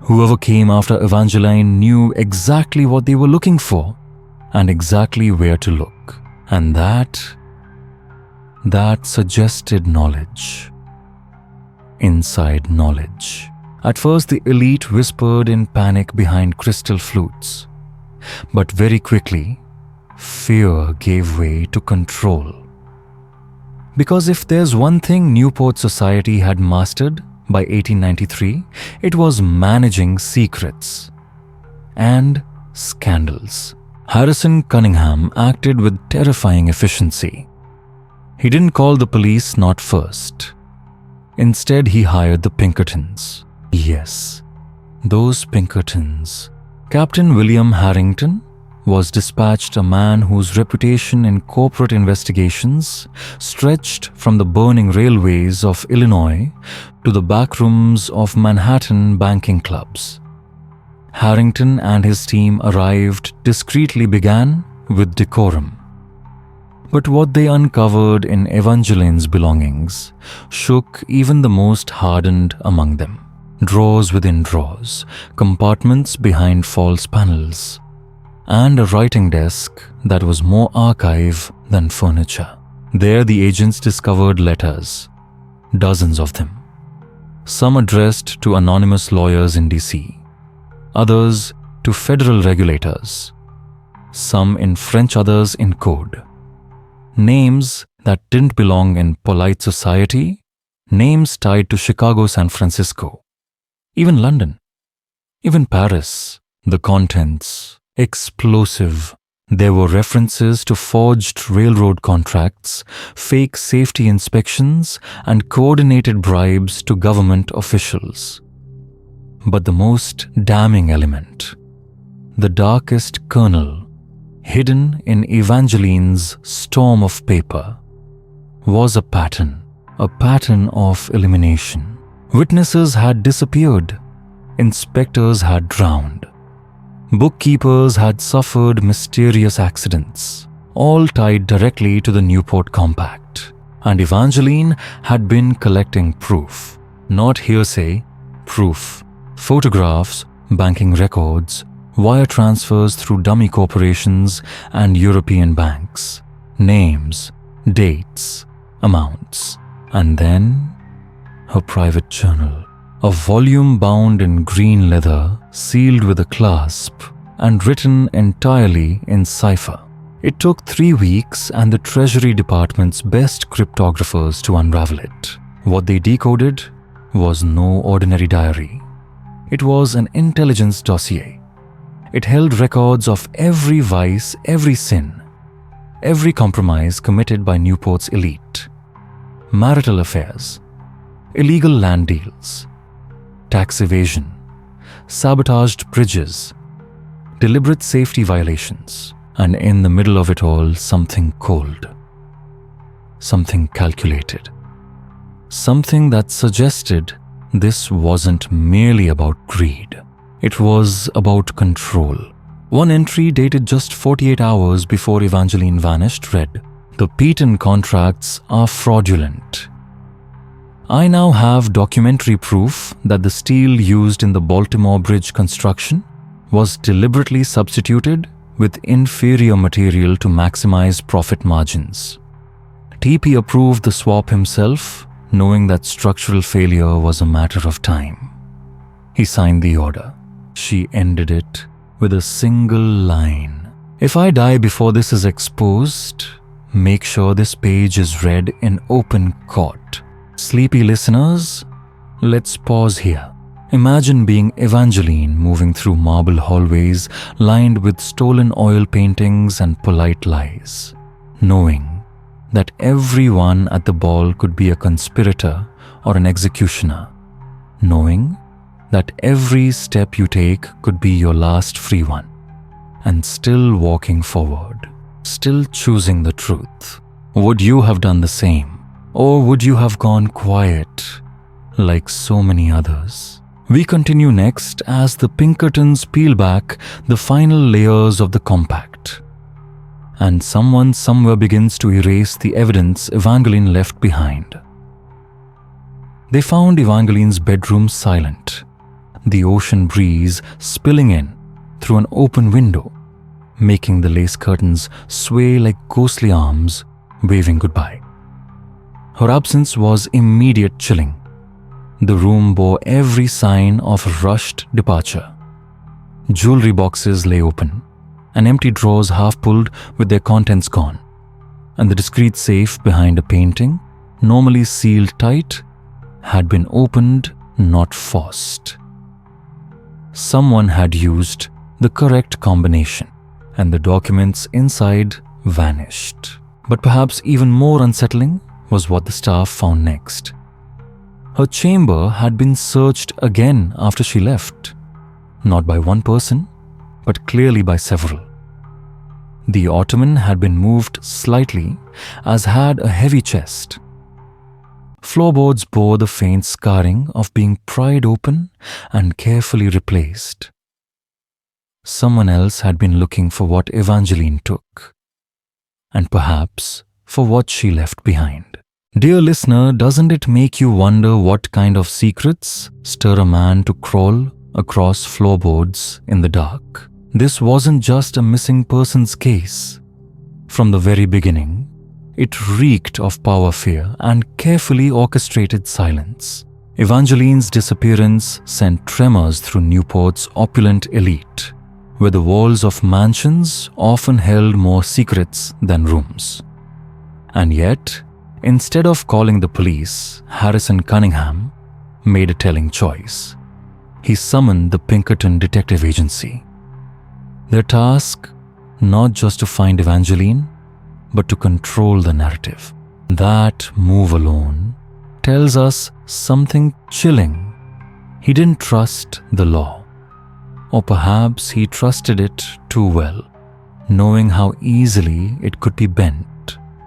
Whoever came after Evangeline knew exactly what they were looking for and exactly where to look. And that suggested knowledge. Inside knowledge. At first, the elite whispered in panic behind crystal flutes. But very quickly, fear gave way to control. Because if there's one thing Newport society had mastered by 1893, it was managing secrets and scandals. Heiress Cunningham acted with terrifying efficiency. He didn't call the police, not first. Instead, he hired the Pinkertons. Yes, those Pinkertons. Captain William Harrington was dispatched, a man whose reputation in corporate investigations stretched from the burning railways of Illinois to the backrooms of Manhattan banking clubs. Harrington and his team arrived, discreetly began with decorum. But what they uncovered in Evangeline's belongings shook even the most hardened among them. Drawers within drawers, compartments behind false panels, and a writing desk that was more archive than furniture. There the agents discovered letters, dozens of them. Some addressed to anonymous lawyers in DC, others to federal regulators, some in French, others in code. Names that didn't belong in polite society, names tied to Chicago, San Francisco, even London, even Paris. The contents, explosive. There were references to forged railroad contracts, fake safety inspections, and coordinated bribes to government officials. But the most damning element, the darkest kernel, hidden in Evangeline's storm of paper, was a pattern of elimination. Witnesses had disappeared, inspectors had drowned, bookkeepers had suffered mysterious accidents, all tied directly to the Newport Compact. And Evangeline had been collecting proof, not hearsay, proof, photographs, banking records, wire transfers through dummy corporations and European banks, names, dates, amounts, and then her private journal, a volume bound in green leather, sealed with a clasp, and written entirely in cipher. It took 3 weeks and the Treasury Department's best cryptographers to unravel it. What they decoded was no ordinary diary. It was an intelligence dossier. It held records of every vice, every sin, every compromise committed by Newport's elite. Marital affairs, illegal land deals, tax evasion, sabotaged bridges, deliberate safety violations, and in the middle of it all, something cold, something calculated, something that suggested this wasn't merely about greed. It was about control. One entry dated just 48 hours before Evangeline vanished read, "The Peyton contracts are fraudulent. I now have documentary proof that the steel used in the Baltimore Bridge construction was deliberately substituted with inferior material to maximize profit margins. TP approved the swap himself, knowing that structural failure was a matter of time. He signed the order. She ended it with a single line. If I die before this is exposed, make sure this page is read in open court. Sleepy listeners, let's pause here. Imagine being Evangeline moving through marble hallways lined with stolen oil paintings and polite lies, knowing that everyone at the ball could be a conspirator or an executioner, knowing that every step you take could be your last free one, and still walking forward, still choosing the truth. Would you have done the same? Or would you have gone quiet like so many others? We continue next as the Pinkertons peel back the final layers of the compact, and someone somewhere begins to erase the evidence Evangeline left behind. They found Evangeline's bedroom silent, the ocean breeze spilling in through an open window, making the lace curtains sway like ghostly arms waving goodbye. Her absence was immediate chilling. The room bore every sign of a rushed departure. Jewelry boxes lay open, and empty drawers half pulled with their contents gone, and the discreet safe behind a painting, normally sealed tight, had been opened, not forced. Someone had used the correct combination, and the documents inside vanished. But perhaps even more unsettling was what the staff found next. Her chamber had been searched again after she left, not by one person, but clearly by several. The ottoman had been moved slightly, as had a heavy chest. Floorboards bore the faint scarring of being pried open and carefully replaced. Someone else had been looking for what Evangeline took, and perhaps for what she left behind. Dear listener, doesn't it make you wonder what kind of secrets stir a man to crawl across floorboards in the dark? This wasn't just a missing persons case. From the very beginning, it reeked of power fear and carefully orchestrated silence. Evangeline's disappearance sent tremors through Newport's opulent elite, where the walls of mansions often held more secrets than rooms. And yet, instead of calling the police, Heiress and Cunningham made a telling choice. He summoned the Pinkerton Detective Agency. Their task, not just to find Evangeline, but to control the narrative. That move alone tells us something chilling. He didn't trust the law. Or perhaps he trusted it too well, knowing how easily it could be bent.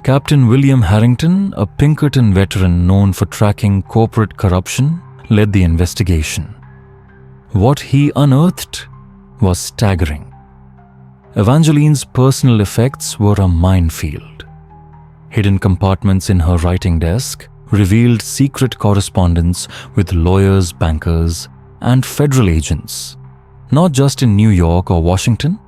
Captain William Harrington, a Pinkerton veteran known for tracking corporate corruption, led the investigation. What he unearthed was staggering. Evangeline's personal effects were a minefield. Hidden compartments in her writing desk revealed secret correspondence with lawyers, bankers, and federal agents, not just in New York or Washington,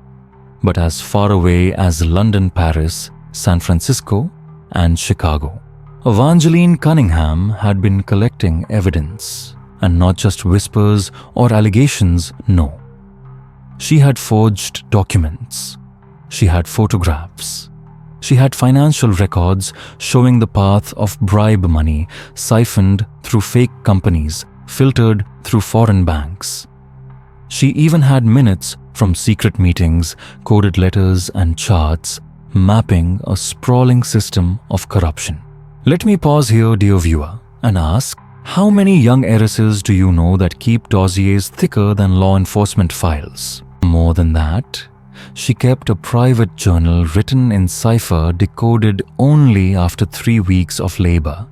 but as far away as London, Paris, San Francisco, and Chicago. Evangeline Cunningham had been collecting evidence, and not just whispers or allegations, no. She had forged documents. She had photographs. She had financial records showing the path of bribe money siphoned through fake companies, filtered through foreign banks. She even had minutes from secret meetings, coded letters, and charts mapping a sprawling system of corruption. Let me pause here, dear viewer, and ask, how many young heiresses do you know that keep dossiers thicker than law enforcement files? More than that, she kept a private journal written in cipher decoded only after 3 weeks of labor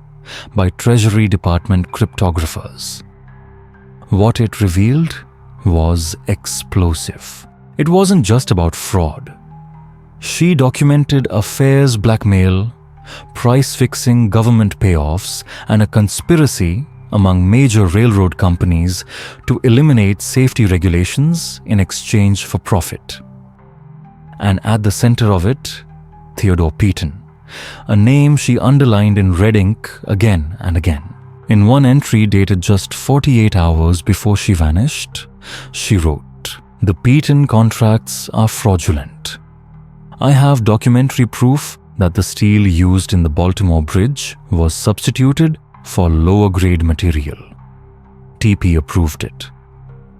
by Treasury Department cryptographers. What it revealed was explosive. It wasn't just about fraud. She documented affairs blackmail, price-fixing government payoffs, and a conspiracy among major railroad companies to eliminate safety regulations in exchange for profit. And at the center of it, Theodore Peton, a name she underlined in red ink again and again. In one entry dated just 48 hours before she vanished, she wrote, "The Peton contracts are fraudulent. I have documentary proof that the steel used in the Baltimore Bridge was substituted for lower-grade material. TP approved it.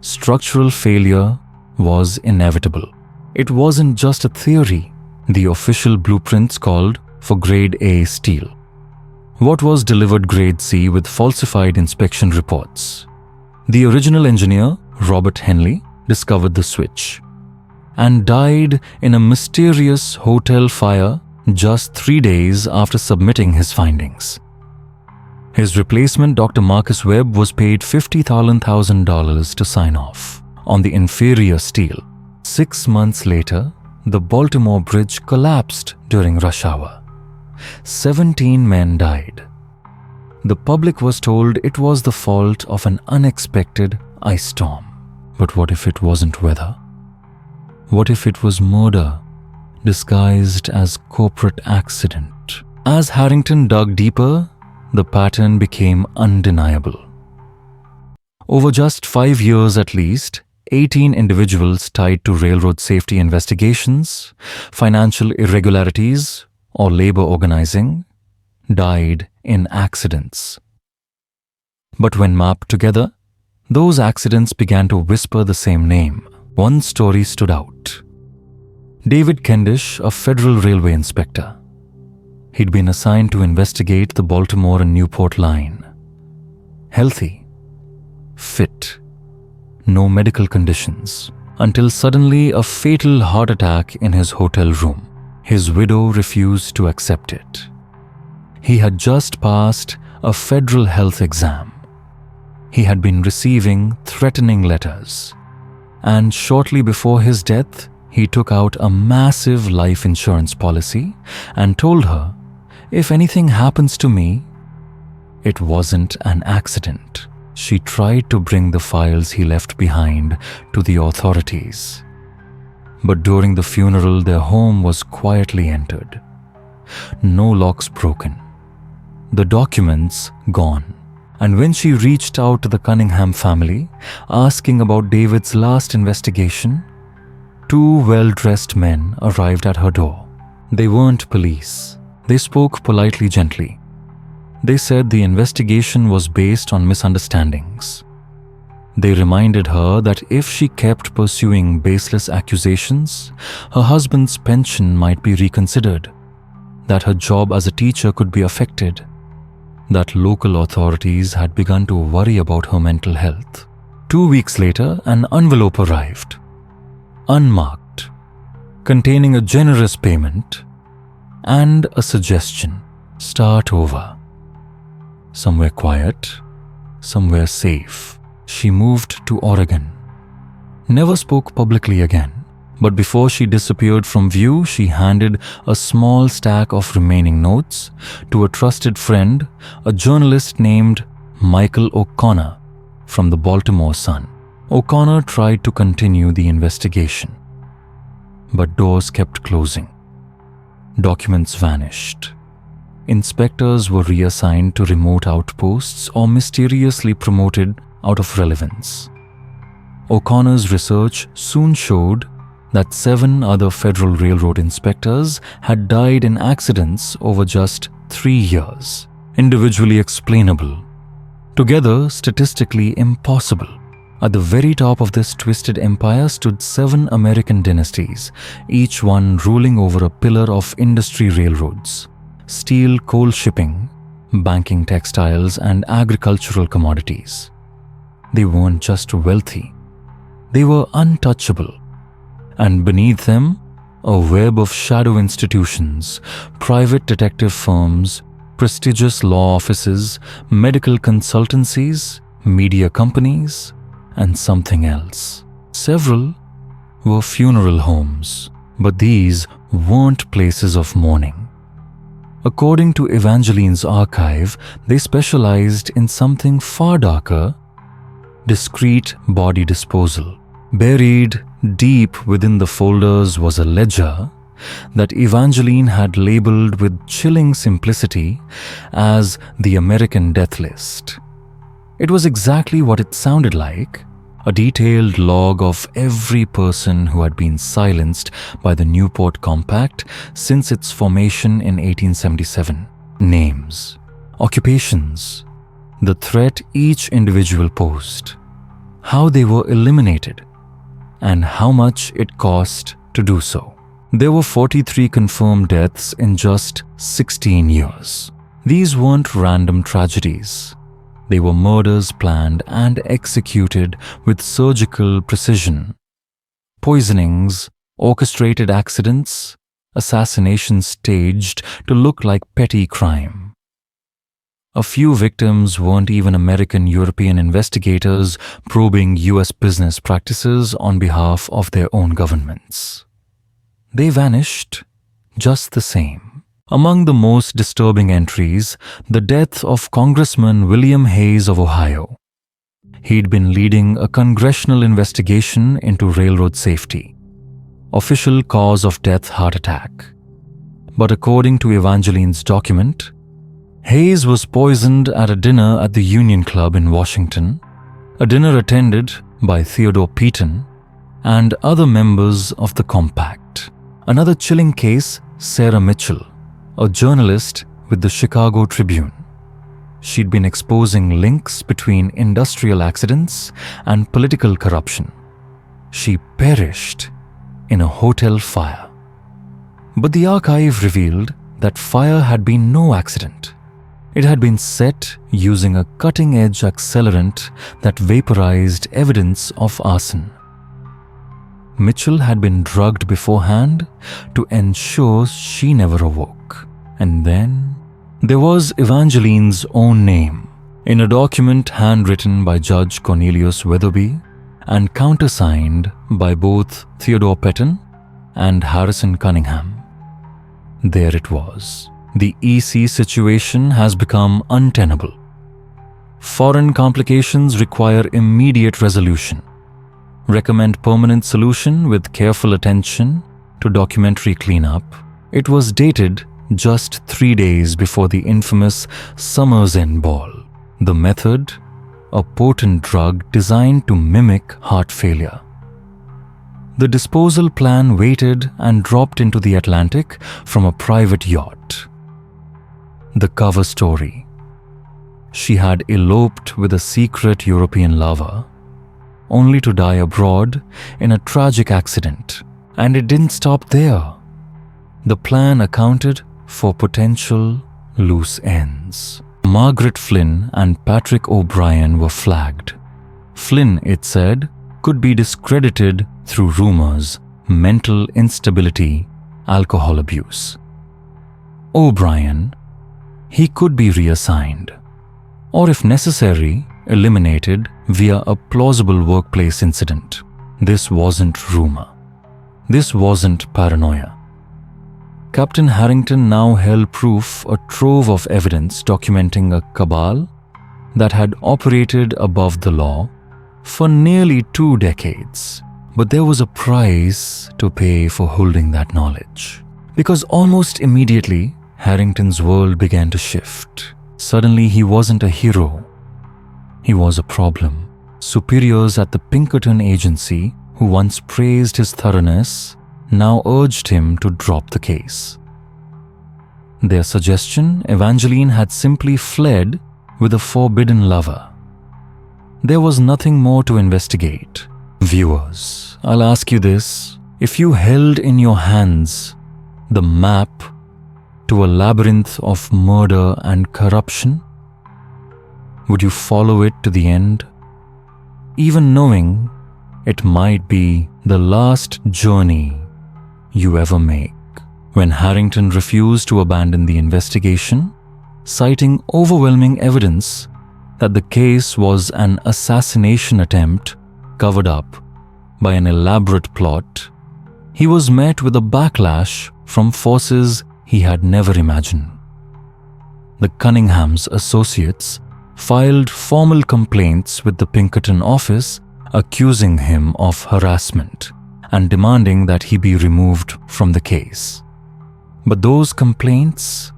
Structural failure was inevitable. It wasn't just a theory. The official blueprints called for Grade A steel. What was delivered Grade C with falsified inspection reports? The original engineer, Robert Henley, discovered the switch and died in a mysterious hotel fire just 3 days after submitting his findings. His replacement, Dr. Marcus Webb, was paid $50,000 to sign off on the inferior steel. 6 months later, the Baltimore Bridge collapsed during rush hour. 17 men died. The public was told it was the fault of an unexpected ice storm. But what if it wasn't weather? What if it was murder, disguised as corporate accident? As Harrington dug deeper, the pattern became undeniable. Over just 5 years at least, 18 individuals tied to railroad safety investigations, financial irregularities, or labor organizing died in accidents. But when mapped together, those accidents began to whisper the same name. One story stood out. David Kendish, a federal railway inspector. He'd been assigned to investigate the Baltimore and Newport line. Healthy, fit, no medical conditions, until suddenly a fatal heart attack in his hotel room. His widow refused to accept it. He had just passed a federal health exam. He had been receiving threatening letters. And shortly before his death, he took out a massive life insurance policy and told her, "If anything happens to me, it wasn't an accident." She tried to bring the files he left behind to the authorities. But during the funeral, their home was quietly entered. No locks broken. The documents gone. And when she reached out to the Cunningham family, asking about David's last investigation, 2 well-dressed men arrived at her door. They weren't police. They spoke politely, gently. They said the investigation was based on misunderstandings. They reminded her that if she kept pursuing baseless accusations, her husband's pension might be reconsidered, that her job as a teacher could be affected, that local authorities had begun to worry about her mental health. 2 weeks later, an envelope arrived, unmarked, containing a generous payment and a suggestion: start over. Somewhere quiet, somewhere safe. She moved to Oregon. Never spoke publicly again, but before she disappeared from view, she handed a small stack of remaining notes to a trusted friend, a journalist named Michael O'Connor from the Baltimore Sun. O'Connor tried to continue the investigation, but doors kept closing. Documents vanished. Inspectors were reassigned to remote outposts or mysteriously promoted out of relevance. O'Connor's research soon showed that 7 other Federal Railroad inspectors had died in accidents over just 3 years. Individually explainable, together statistically impossible. At the very top of this twisted empire stood 7 American dynasties, each one ruling over a pillar of industry railroads: steel, coal shipping, banking, textiles, and agricultural commodities. They weren't just wealthy, they were untouchable. And beneath them, a web of shadow institutions, private detective firms, prestigious law offices, medical consultancies, media companies, and something else. Several were funeral homes, but these weren't places of mourning. According to Evangeline's archive, they specialized in something far darker: discreet body disposal. Buried deep within the folders was a ledger that Evangeline had labeled with chilling simplicity as the American Death List. It was exactly what it sounded like: a detailed log of every person who had been silenced by the Newport Compact since its formation in 1877. Names, occupations, the threat each individual posed, how they were eliminated, and how much it cost to do so. There were 43 confirmed deaths in just 16 years. These weren't random tragedies. They were murders planned and executed with surgical precision. Poisonings, orchestrated accidents, assassinations staged to look like petty crime. A few victims weren't even American European investigators probing US business practices on behalf of their own governments. They vanished just the same. Among the most disturbing entries, the death of Congressman William Hayes of Ohio. He'd been leading a congressional investigation into railroad safety. Official cause of death: heart attack. But according to Evangeline's document, Hayes was poisoned at a dinner at the Union Club in Washington, a dinner attended by Theodore Peaton and other members of the Compact. Another chilling case: Sarah Mitchell, a journalist with the Chicago Tribune. She'd been exposing links between industrial accidents and political corruption. She perished in a hotel fire. But the archive revealed that fire had been no accident. It had been set using a cutting-edge accelerant that vaporized evidence of arson. Mitchell had been drugged beforehand to ensure she never awoke. And then there was Evangeline's own name in a document handwritten by Judge Cornelius Weatherby and countersigned by both Theodore Peaton and Heiress Cunningham. There it was. The EC situation has become untenable. Foreign complications require immediate resolution. Recommend permanent solution with careful attention to documentary cleanup. It was dated just 3 days before the infamous Summer's End Ball. The method: a potent drug designed to mimic heart failure. The disposal plan waited and dropped into the Atlantic from a private yacht. The cover story: she had eloped with a secret European lover, only to die abroad in a tragic accident. And it didn't stop there. The plan accounted for potential loose ends. Margaret Flynn and Patrick O'Brien were flagged. Flynn, it said, could be discredited through rumors, mental instability, alcohol abuse. O'Brien, he could be reassigned, or if necessary, eliminated via a plausible workplace incident. This wasn't rumor. This wasn't paranoia. Captain Harrington now held proof, a trove of evidence documenting a cabal that had operated above the law for nearly 2 decades. But there was a price to pay for holding that knowledge. Because almost immediately, Harrington's world began to shift. Suddenly, he wasn't a hero. He was a problem. Superiors at the Pinkerton agency, who once praised his thoroughness, now urged him to drop the case. Their suggestion: Evangeline had simply fled with a forbidden lover. There was nothing more to investigate. Viewers, I'll ask you this: if you held in your hands the map to a labyrinth of murder and corruption, would you follow it to the end, even knowing it might be the last journey you ever make? When Harrington refused to abandon the investigation, citing overwhelming evidence that the case was an assassination attempt covered up by an elaborate plot, he was met with a backlash from forces he had never imagined. the Cunningham's associates filed formal complaints with the Pinkerton office accusing him of harassment and demanding that he be removed from the case. But those complaints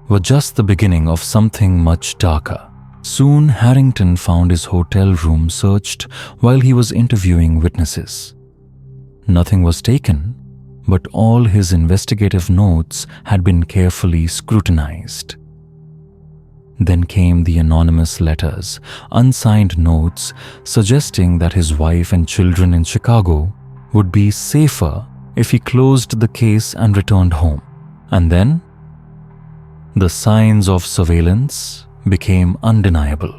were just the beginning of something much darker. Soon, Harrington found his hotel room searched while he was interviewing witnesses. Nothing was taken, but all his investigative notes had been carefully scrutinized. Then came the anonymous letters, unsigned notes suggesting that his wife and children in Chicago would be safer if he closed the case and returned home. And then, the signs of surveillance became undeniable.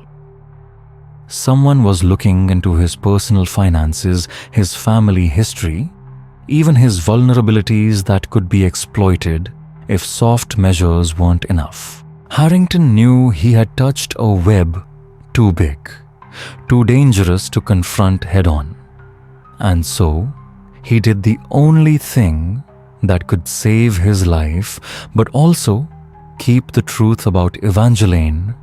Someone was looking into his personal finances, his family history, even his vulnerabilities that could be exploited if soft measures weren't enough. Harrington knew he had touched a web too big, too dangerous to confront head-on. And so, he did the only thing that could save his life, but also keep the truth about Evangeline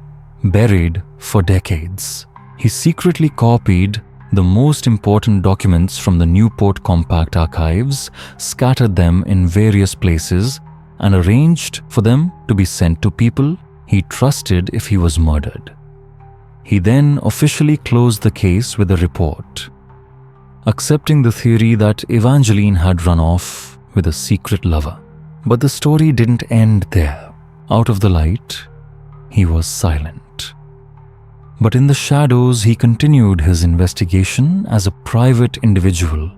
buried for decades. He secretly copied the most important documents from the Newport Compact archives, scattered them in various places, and arranged for them to be sent to people he trusted if he was murdered. He then officially closed the case with a report, accepting the theory that Evangeline had run off with a secret lover. But the story didn't end there. Out of the light, he was silent. But in the shadows, he continued his investigation as a private individual,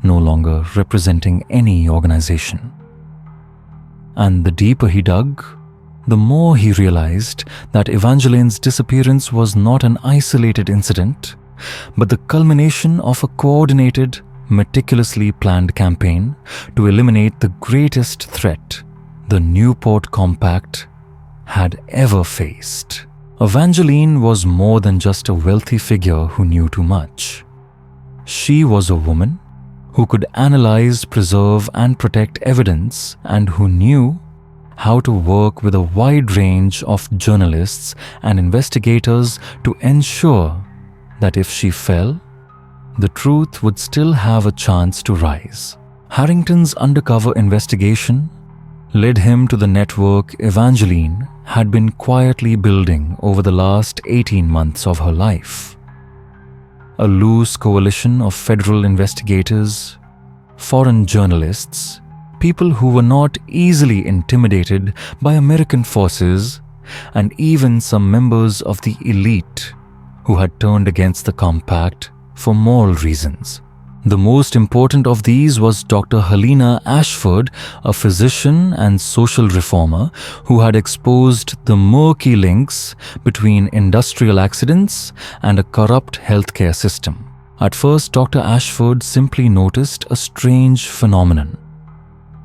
no longer representing any organization. And the deeper he dug, the more he realized that Evangeline's disappearance was not an isolated incident, but the culmination of a coordinated, meticulously planned campaign to eliminate the greatest threat the Newport Compact had ever faced. Evangeline was more than just a wealthy figure who knew too much. She was a woman who could analyze, preserve, and protect evidence, and who knew how to work with a wide range of journalists and investigators to ensure that if she fell, the truth would still have a chance to rise. Harrington's undercover investigation led him to the network Evangeline had been quietly building over the last 18 months of her life. A loose coalition of federal investigators, foreign journalists, people who were not easily intimidated by American forces, and even some members of the elite who had turned against the compact for moral reasons. The most important of these was Dr. Helena Ashford, a physician and social reformer who had exposed the murky links between industrial accidents and a corrupt healthcare system. At first, Dr. Ashford simply noticed a strange phenomenon.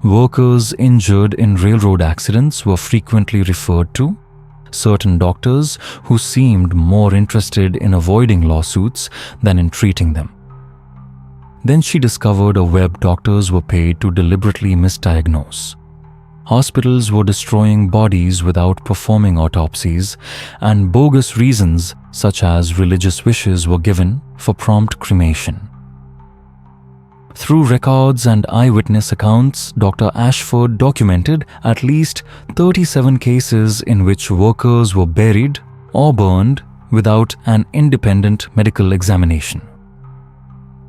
Workers injured in railroad accidents were frequently referred to. Certain doctors who seemed more interested in avoiding lawsuits than in treating them. Then she discovered a web doctors were paid to deliberately misdiagnose. Hospitals were destroying bodies without performing autopsies, and bogus reasons such as religious wishes were given for prompt cremation. Through records and eyewitness accounts, Dr. Ashford documented at least 37 cases in which workers were buried or burned without an independent medical examination.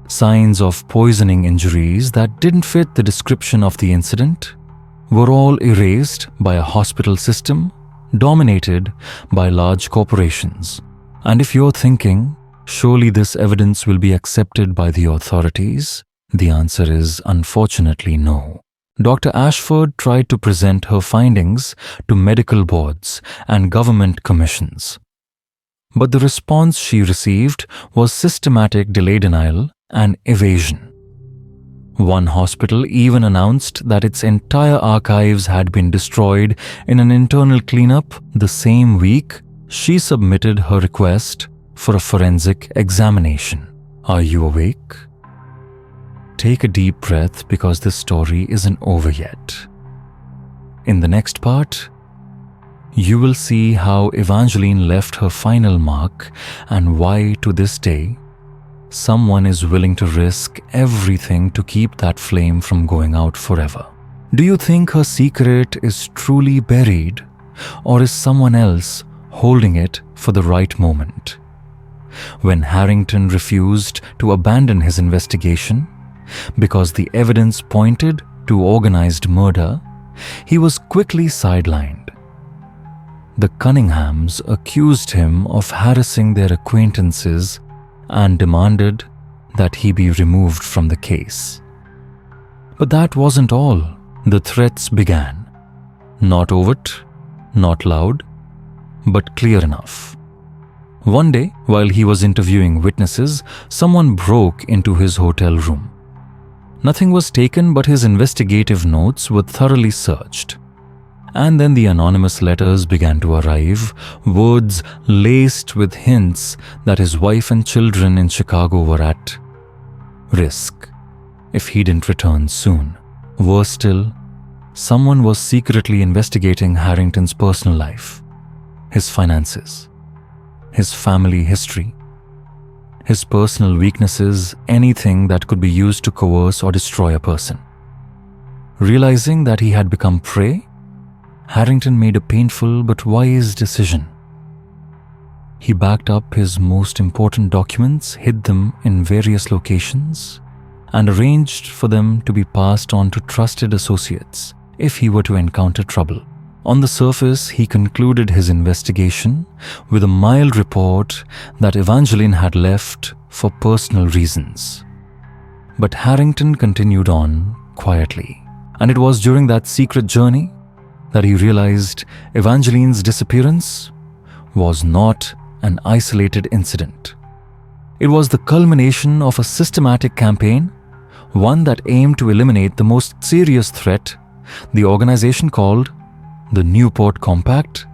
Signs of poisoning injuries that didn't fit the description of the incident were all erased by a hospital system dominated by large corporations. And if you're thinking, surely this evidence will be accepted by the authorities, the answer is unfortunately no. Dr. Ashford tried to present her findings to medical boards and government commissions. But the response she received was systematic delay denial and evasion. One hospital even announced that its entire archives had been destroyed in an internal cleanup the same week she submitted her request for a forensic examination. Are you awake? Take a deep breath because this story isn't over yet. In the next part, You will see how Evangeline left her final mark and why, to this day, someone is willing to risk everything to keep that flame from going out forever. Do you think her secret is truly buried, or is someone else holding it for the right moment? When Harrington refused to abandon his investigation because the evidence pointed to organized murder, he was quickly sidelined. The Cunninghams accused him of harassing their acquaintances and demanded that he be removed from the case. But that wasn't all. The threats began. Not overt, not loud, but clear enough. One day, while he was interviewing witnesses, someone broke into his hotel room. Nothing was taken, but his investigative notes were thoroughly searched. And then the anonymous letters began to arrive, words laced with hints that his wife and children in Chicago were at risk if he didn't return soon. Worse still, someone was secretly investigating Harrington's personal life, his finances, his family history, his personal weaknesses, anything that could be used to coerce or destroy a person. Realizing that he had become prey, Harrington made a painful but wise decision. He backed up his most important documents, hid them in various locations, and arranged for them to be passed on to trusted associates if he were to encounter trouble. On the surface, he concluded his investigation with a mild report that Evangeline had left for personal reasons. But Harrington continued on quietly, and it was during that secret journey that he realized Evangeline's disappearance was not an isolated incident. It was the culmination of a systematic campaign, one that aimed to eliminate the most serious threat the organization called the Newport Compact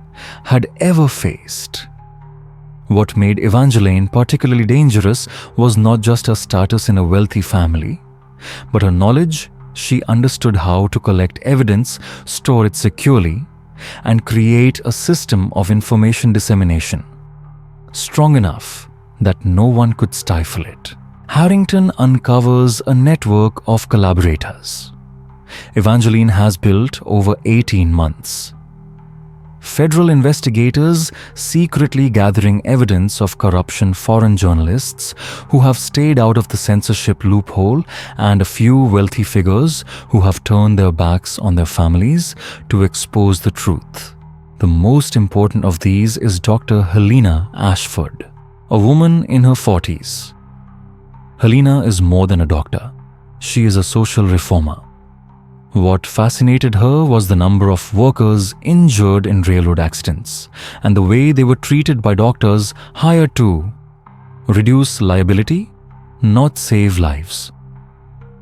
had ever faced. What made Evangeline particularly dangerous was not just her status in a wealthy family, but her knowledge. She understood how to collect evidence, store it securely, and create a system of information dissemination strong enough that no one could stifle it. Harrington uncovers a network of collaborators Evangeline has built over 18 months. Federal investigators secretly gathering evidence of corruption, foreign journalists who have stayed out of the censorship loophole, and a few wealthy figures who have turned their backs on their families to expose the truth. The most important of these is Dr. Helena Ashford, a woman in her 40s. Helena is more than a doctor. She is a social reformer. What fascinated her was the number of workers injured in railroad accidents and the way they were treated by doctors hired to reduce liability, not save lives.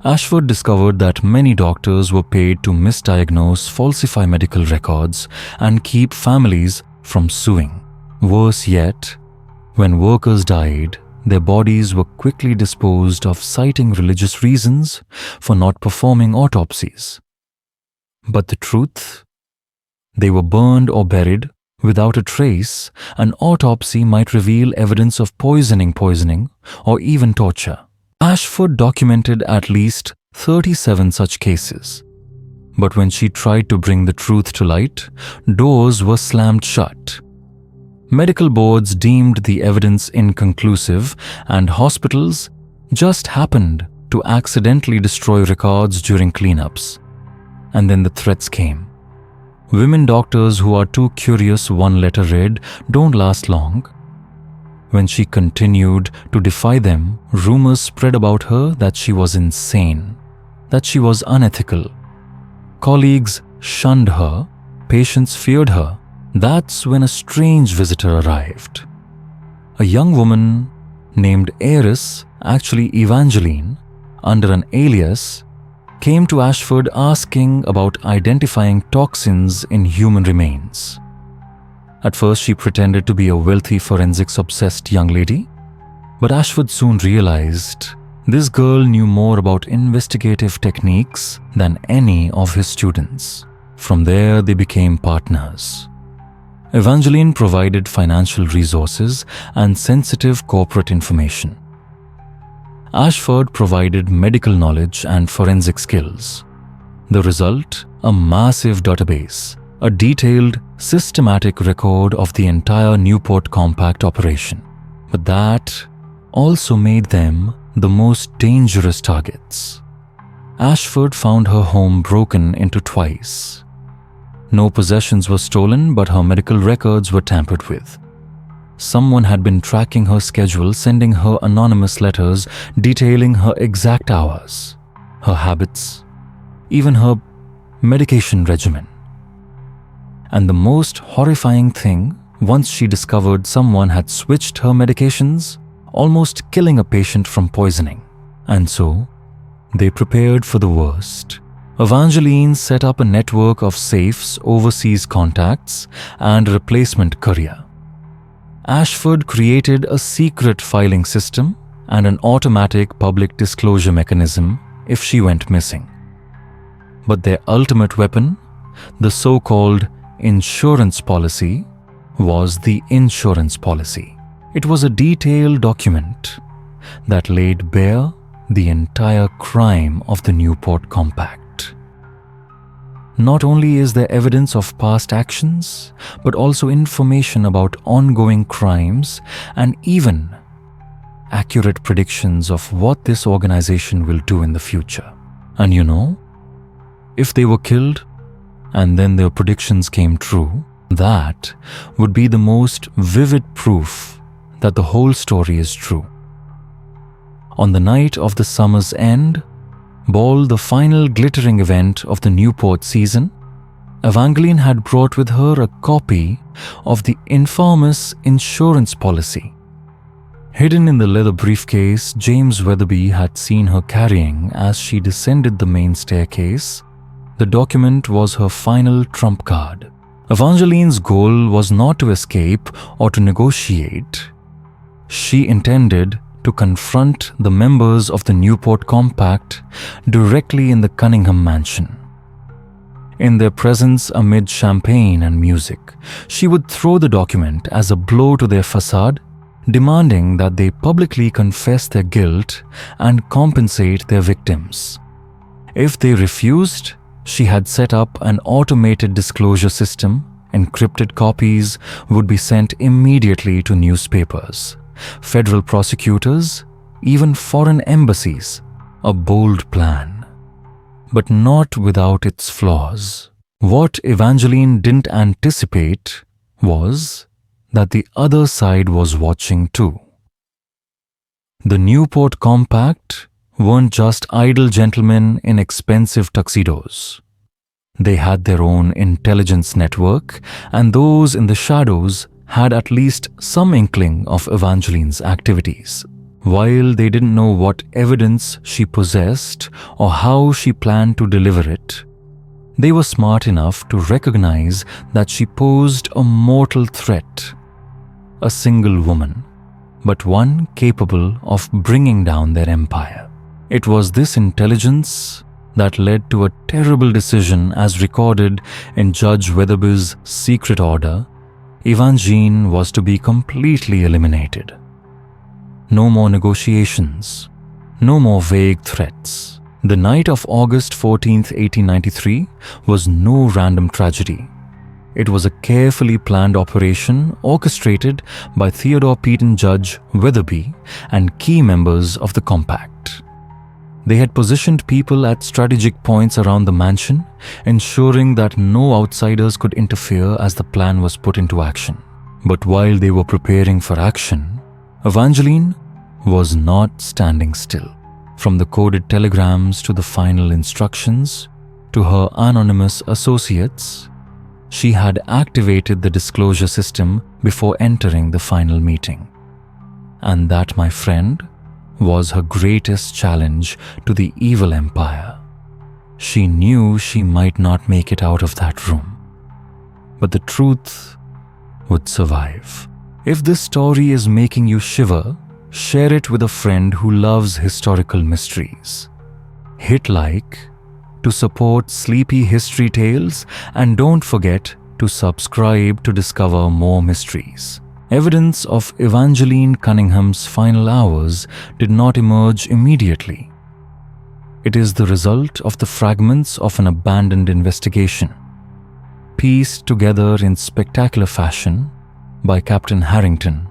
Ashford discovered that many doctors were paid to misdiagnose, falsify medical records, and keep families from suing. Worse yet, when workers died, their bodies were quickly disposed of, citing religious reasons for not performing autopsies. But the truth? They were burned or buried without a trace. An autopsy might reveal evidence of poisoning, or even torture. Ashford documented at least 37 such cases. But when she tried to bring the truth to light, doors were slammed shut. Medical boards deemed the evidence inconclusive, and hospitals just happened to accidentally destroy records during cleanups. And then the threats came. Women doctors who are too curious, one letter read, don't last long. When she continued to defy them, rumors spread about her that she was insane, that she was unethical. Colleagues shunned her, patients feared her. That's when a strange visitor arrived. A young woman named Heiress, actually Evangeline, under an alias, came to Ashford asking about identifying toxins in human remains. At first, she pretended to be a wealthy, forensics-obsessed young lady, but Ashford soon realized this girl knew more about investigative techniques than any of his students. From there, they became partners. Evangeline provided financial resources and sensitive corporate information. Ashford provided medical knowledge and forensic skills. The result, a massive database, a detailed, systematic record of the entire Newport Compact operation. But that also made them the most dangerous targets. Ashford found her home broken into twice. No possessions were stolen, but her medical records were tampered with. Someone had been tracking her schedule, sending her anonymous letters detailing her exact hours, her habits, even her medication regimen. And the most horrifying thing, once she discovered someone had switched her medications, almost killing a patient from poisoning. And so, they prepared for the worst. Evangeline set up a network of safes, overseas contacts, and a replacement courier. Ashford created a secret filing system and an automatic public disclosure mechanism if she went missing. But their ultimate weapon, the so-called insurance policy, was the insurance policy. It was a detailed document that laid bare the entire crime of the Newport Compact. Not only is there evidence of past actions, but also information about ongoing crimes and even accurate predictions of what this organization will do in the future. And you know, if they were killed and then their predictions came true, that would be the most vivid proof that the whole story is true. On the night of the summer's end ball, the final glittering event of the Newport season, Evangeline had brought with her a copy of the infamous insurance policy. Hidden in the leather briefcase James Weatherby had seen her carrying as she descended the main staircase, the document was her final trump card. Evangeline's goal was not to escape or to negotiate. She intended to confront the members of the Newport Compact directly in the Cunningham mansion. In their presence amid champagne and music, she would throw the document as a blow to their facade, demanding that they publicly confess their guilt and compensate their victims. If they refused, she had set up an automated disclosure system. Encrypted copies would be sent immediately to newspapers, federal prosecutors, even foreign embassies. A bold plan, but not without its flaws. What Evangeline didn't anticipate was that the other side was watching too. The Newport Compact weren't just idle gentlemen in expensive tuxedos. They had their own intelligence network, and those in the shadows had at least some inkling of Evangeline's activities. While they didn't know what evidence she possessed or how she planned to deliver it, they were smart enough to recognize that she posed a mortal threat. A single woman, but one capable of bringing down their empire. It was this intelligence that led to a terrible decision as recorded in Judge Weatherby's secret order. Evangeline was to be completely eliminated. No more negotiations, no more vague threats. The night of August 14th, 1893 was no random tragedy. It was a carefully planned operation orchestrated by Theodore Peyton Judge Weatherby and key members of the Compact. They had positioned people at strategic points around the mansion, ensuring that no outsiders could interfere as the plan was put into action. But while they were preparing for action, Evangeline was not standing still. From the coded telegrams to the final instructions to her anonymous associates, she had activated the disclosure system before entering the final meeting. And that, my friend, was her greatest challenge to the evil empire. She knew she might not make it out of that room, but the truth would survive. If this story is making you shiver, share it with a friend who loves historical mysteries. Hit like to support sleepy history tales, and don't forget to subscribe to discover more mysteries. Evidence of Evangeline Cunningham's final hours did not emerge immediately. It is the result of the fragments of an abandoned investigation, pieced together in spectacular fashion by Captain Harrington,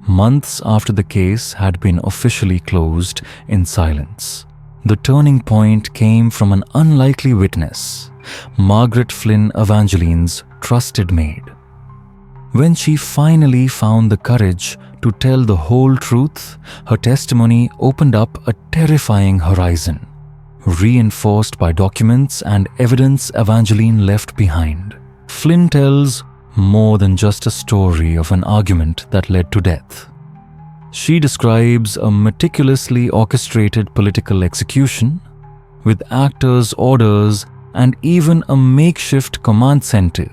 months after the case had been officially closed in silence. The turning point came from an unlikely witness, Margaret Flynn, Evangeline's trusted maid. When she finally found the courage to tell the whole truth, her testimony opened up a terrifying horizon, reinforced by documents and evidence Evangeline left behind. Flynn tells more than just a story of an argument that led to death. She describes a meticulously orchestrated political execution, with actors' orders and even a makeshift command center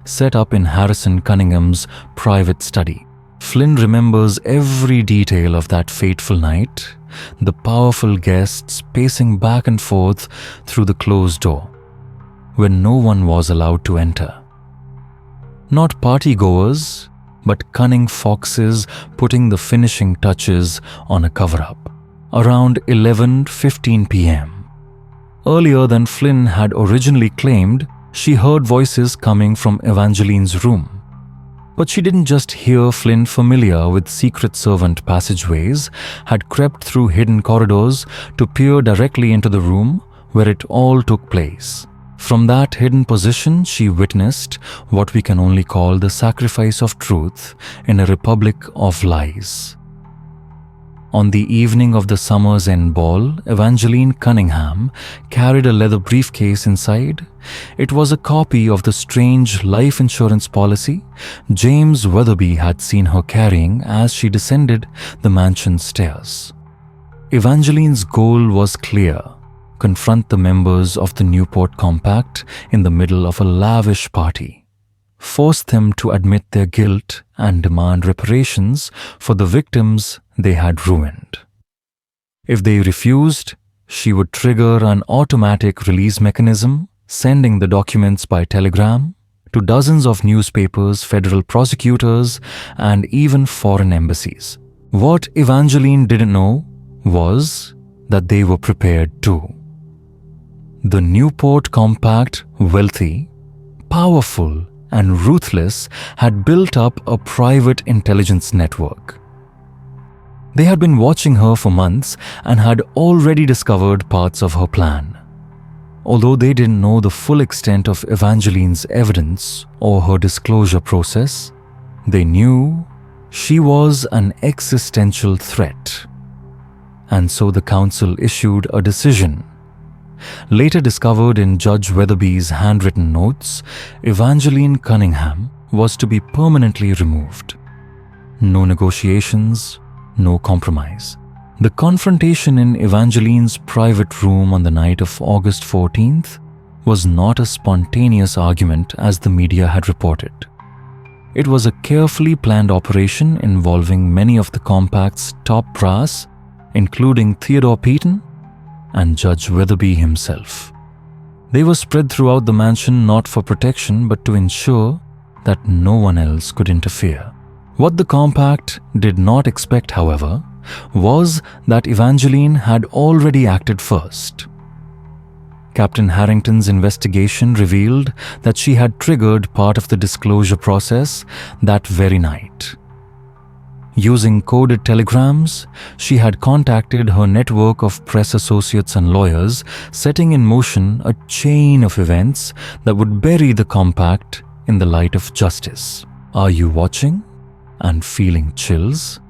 set up in Heiress Cunningham's private study. Flynn remembers every detail of that fateful night, the powerful guests pacing back and forth through the closed door, when no one was allowed to enter. Not partygoers, but cunning foxes putting the finishing touches on a cover-up. Around 11:15 p.m. Earlier than Flynn had originally claimed, she heard voices coming from Evangeline's room. But she didn't just hear Flynn, familiar with secret servant passageways, had crept through hidden corridors to peer directly into the room where it all took place. From that hidden position, she witnessed what we can only call the sacrifice of truth in a republic of lies. On the evening of the summer's end ball, Evangeline Cunningham carried a leather briefcase inside. It was a copy of the strange life insurance policy James Weatherby had seen her carrying as she descended the mansion stairs. Evangeline's goal was clear: confront the members of the Newport Compact in the middle of a lavish party, force them to admit their guilt and demand reparations for the victims they had ruined. If they refused, she would trigger an automatic release mechanism, sending the documents by telegram to dozens of newspapers, federal prosecutors, and even foreign embassies. What Evangeline didn't know was that they were prepared too. The Newport Compact, wealthy, powerful, and ruthless, had built up a private intelligence network. They had been watching her for months and had already discovered parts of her plan. Although they didn't know the full extent of Evangeline's evidence or her disclosure process, they knew she was an existential threat. And so the council issued a decision. Later discovered in Judge Weatherby's handwritten notes, Evangeline Cunningham was to be permanently removed. No negotiations, no compromise. The confrontation in Evangeline's private room on the night of August 14th was not a spontaneous argument as the media had reported. It was a carefully planned operation involving many of the Compact's top brass, including Theodore Peyton and Judge Weatherby himself. They were spread throughout the mansion not for protection but to ensure that no one else could interfere. What the Compact did not expect, however, was that Evangeline had already acted first. Captain Harrington's investigation revealed that she had triggered part of the disclosure process that very night. Using coded telegrams, she had contacted her network of press associates and lawyers, setting in motion a chain of events that would bury the Compact in the light of justice. Are you watching and feeling chills?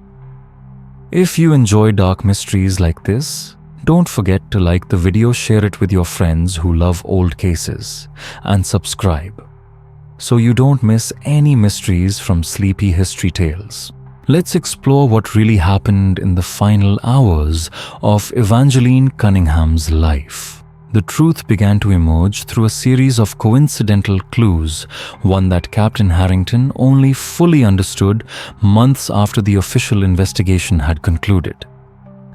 If you enjoy dark mysteries like this, don't forget to like the video, share it with your friends who love old cases, and subscribe so you don't miss any mysteries from Sleepy History Tales. Let's explore what really happened in the final hours of Evangeline Cunningham's life. The truth began to emerge through a series of coincidental clues, one that Captain Harrington only fully understood months after the official investigation had concluded.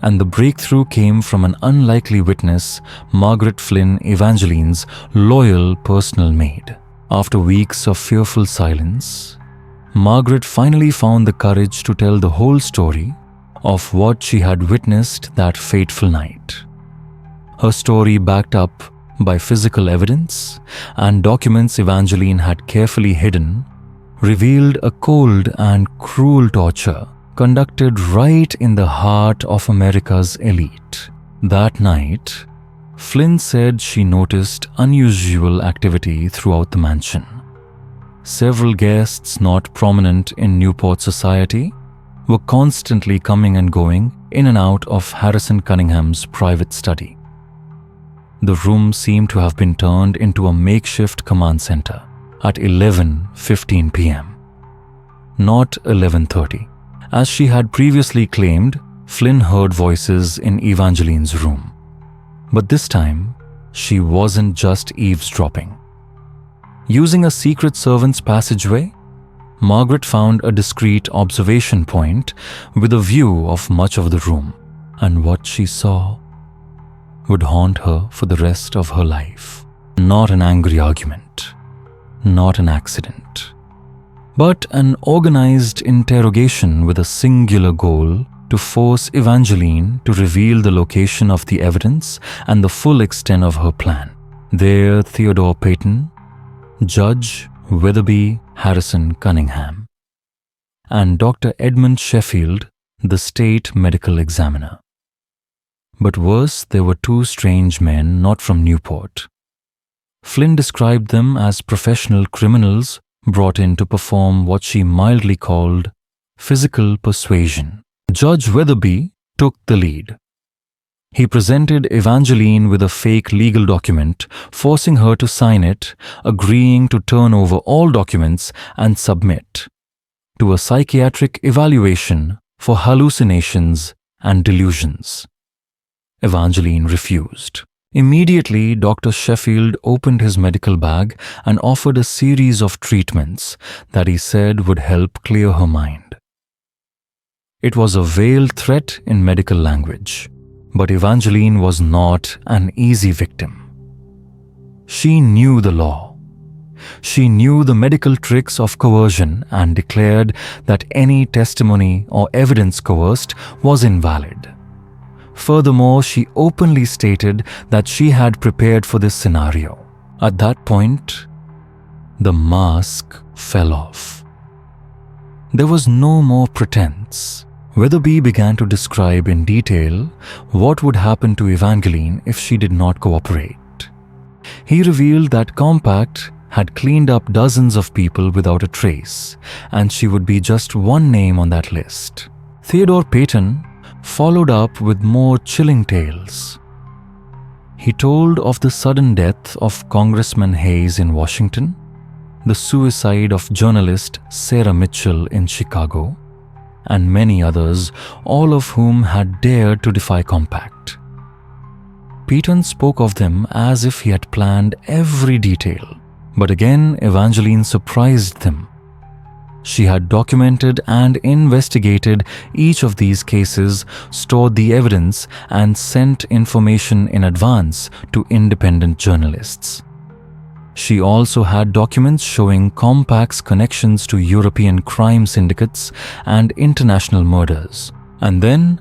And the breakthrough came from an unlikely witness, Margaret Flynn, Evangeline's loyal personal maid. After weeks of fearful silence, Margaret finally found the courage to tell the whole story of what she had witnessed that fateful night. Her story, backed up by physical evidence and documents Evangeline had carefully hidden, revealed a cold and cruel torture conducted right in the heart of America's elite. That night, Flynn said she noticed unusual activity throughout the mansion. Several guests not prominent in Newport society were constantly coming and going in and out of Heiress Cunningham's private study. The room seemed to have been turned into a makeshift command center at 11:15 p.m., not 11:30. As she had previously claimed, Flynn heard voices in Evangeline's room. But this time, she wasn't just eavesdropping. Using a secret servant's passageway, Margaret found a discreet observation point with a view of much of the room, and what she saw would haunt her for the rest of her life. Not an angry argument, not an accident, but an organized interrogation with a singular goal to force Evangeline to reveal the location of the evidence and the full extent of her plan. There, Theodore Peyton, Judge Weatherby Harrison Cunningham, and Dr. Edmund Sheffield, the state medical examiner. But worse, there were two strange men not from Newport. Flynn described them as professional criminals brought in to perform what she mildly called physical persuasion. Judge Weatherby took the lead. He presented Evangeline with a fake legal document, forcing her to sign it, agreeing to turn over all documents and submit to a psychiatric evaluation for hallucinations and delusions. Evangeline refused. Immediately, Dr. Sheffield opened his medical bag and offered a series of treatments that he said would help clear her mind. It was a veiled threat in medical language, but Evangeline was not an easy victim. She knew the law. She knew the medical tricks of coercion and declared that any testimony or evidence coerced was invalid. Furthermore, she openly stated that she had prepared for this scenario. At that point, the mask fell off. There was no more pretense. Weatherby began to describe in detail what would happen to Evangeline if she did not cooperate. He revealed that Compact had cleaned up dozens of people without a trace, and she would be just one name on that list. Theodore Peyton followed up with more chilling tales. He told of the sudden death of Congressman Hayes in Washington, the suicide of journalist Sarah Mitchell in Chicago, and many others, all of whom had dared to defy Compact. Peyton spoke of them as if he had planned every detail, but again Evangeline surprised them. She had documented and investigated each of these cases, stored the evidence, and sent information in advance to independent journalists. She also had documents showing Compact's connections to European crime syndicates and international murders. And then,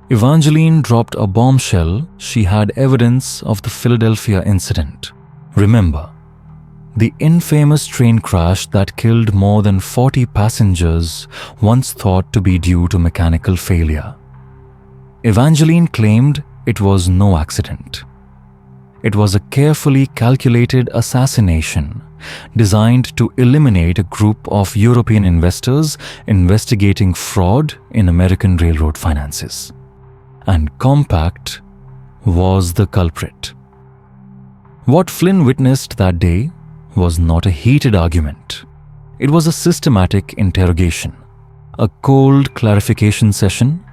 Evangeline dropped a bombshell. She had evidence of the Philadelphia incident. Remember, the infamous train crash that killed more than 40 passengers, once thought to be due to mechanical failure. Evangeline claimed it was no accident. It was a carefully calculated assassination designed to eliminate a group of European investors investigating fraud in American railroad finances. And Compact was the culprit. What Flynn witnessed that day was not a heated argument. It was a systematic interrogation, a cold clarification session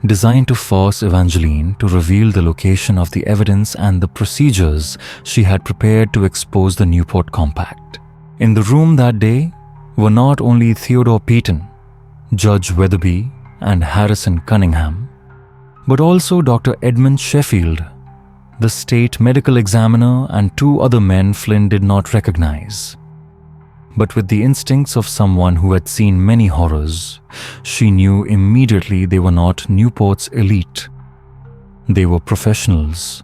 designed to force Evangeline to reveal the location of the evidence and the procedures she had prepared to expose the Newport Compact. In the room that day were not only Theodore Peyton, Judge Weatherby, and Harrison Cunningham, but also Dr. Edmund Sheffield, the state medical examiner, and two other men Flynn did not recognize. But with the instincts of someone who had seen many horrors, she knew immediately they were not Newport's elite. They were professionals,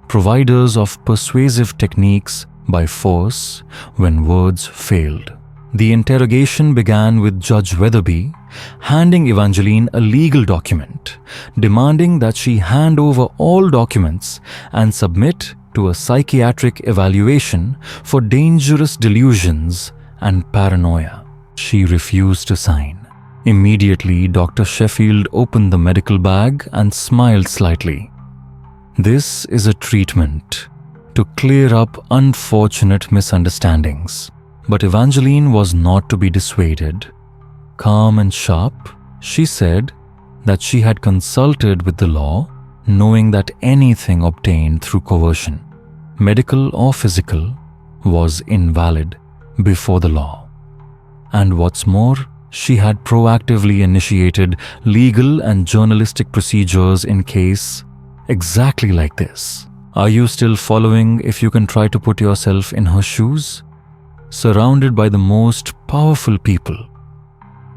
providers of persuasive techniques by force when words failed. The interrogation began with Judge Weatherby handing Evangeline a legal document, demanding that she hand over all documents and submit to a psychiatric evaluation for dangerous delusions and paranoia. She refused to sign. Immediately, Dr. Sheffield opened the medical bag and smiled slightly. This is a treatment to clear up unfortunate misunderstandings. But Evangeline was not to be dissuaded. Calm and sharp, she said that she had consulted with the law, knowing that anything obtained through coercion, medical or physical, was invalid before the law. And what's more, she had proactively initiated legal and journalistic procedures in case exactly like this. Are you still following if you can try to put yourself in her shoes? Surrounded by the most powerful people,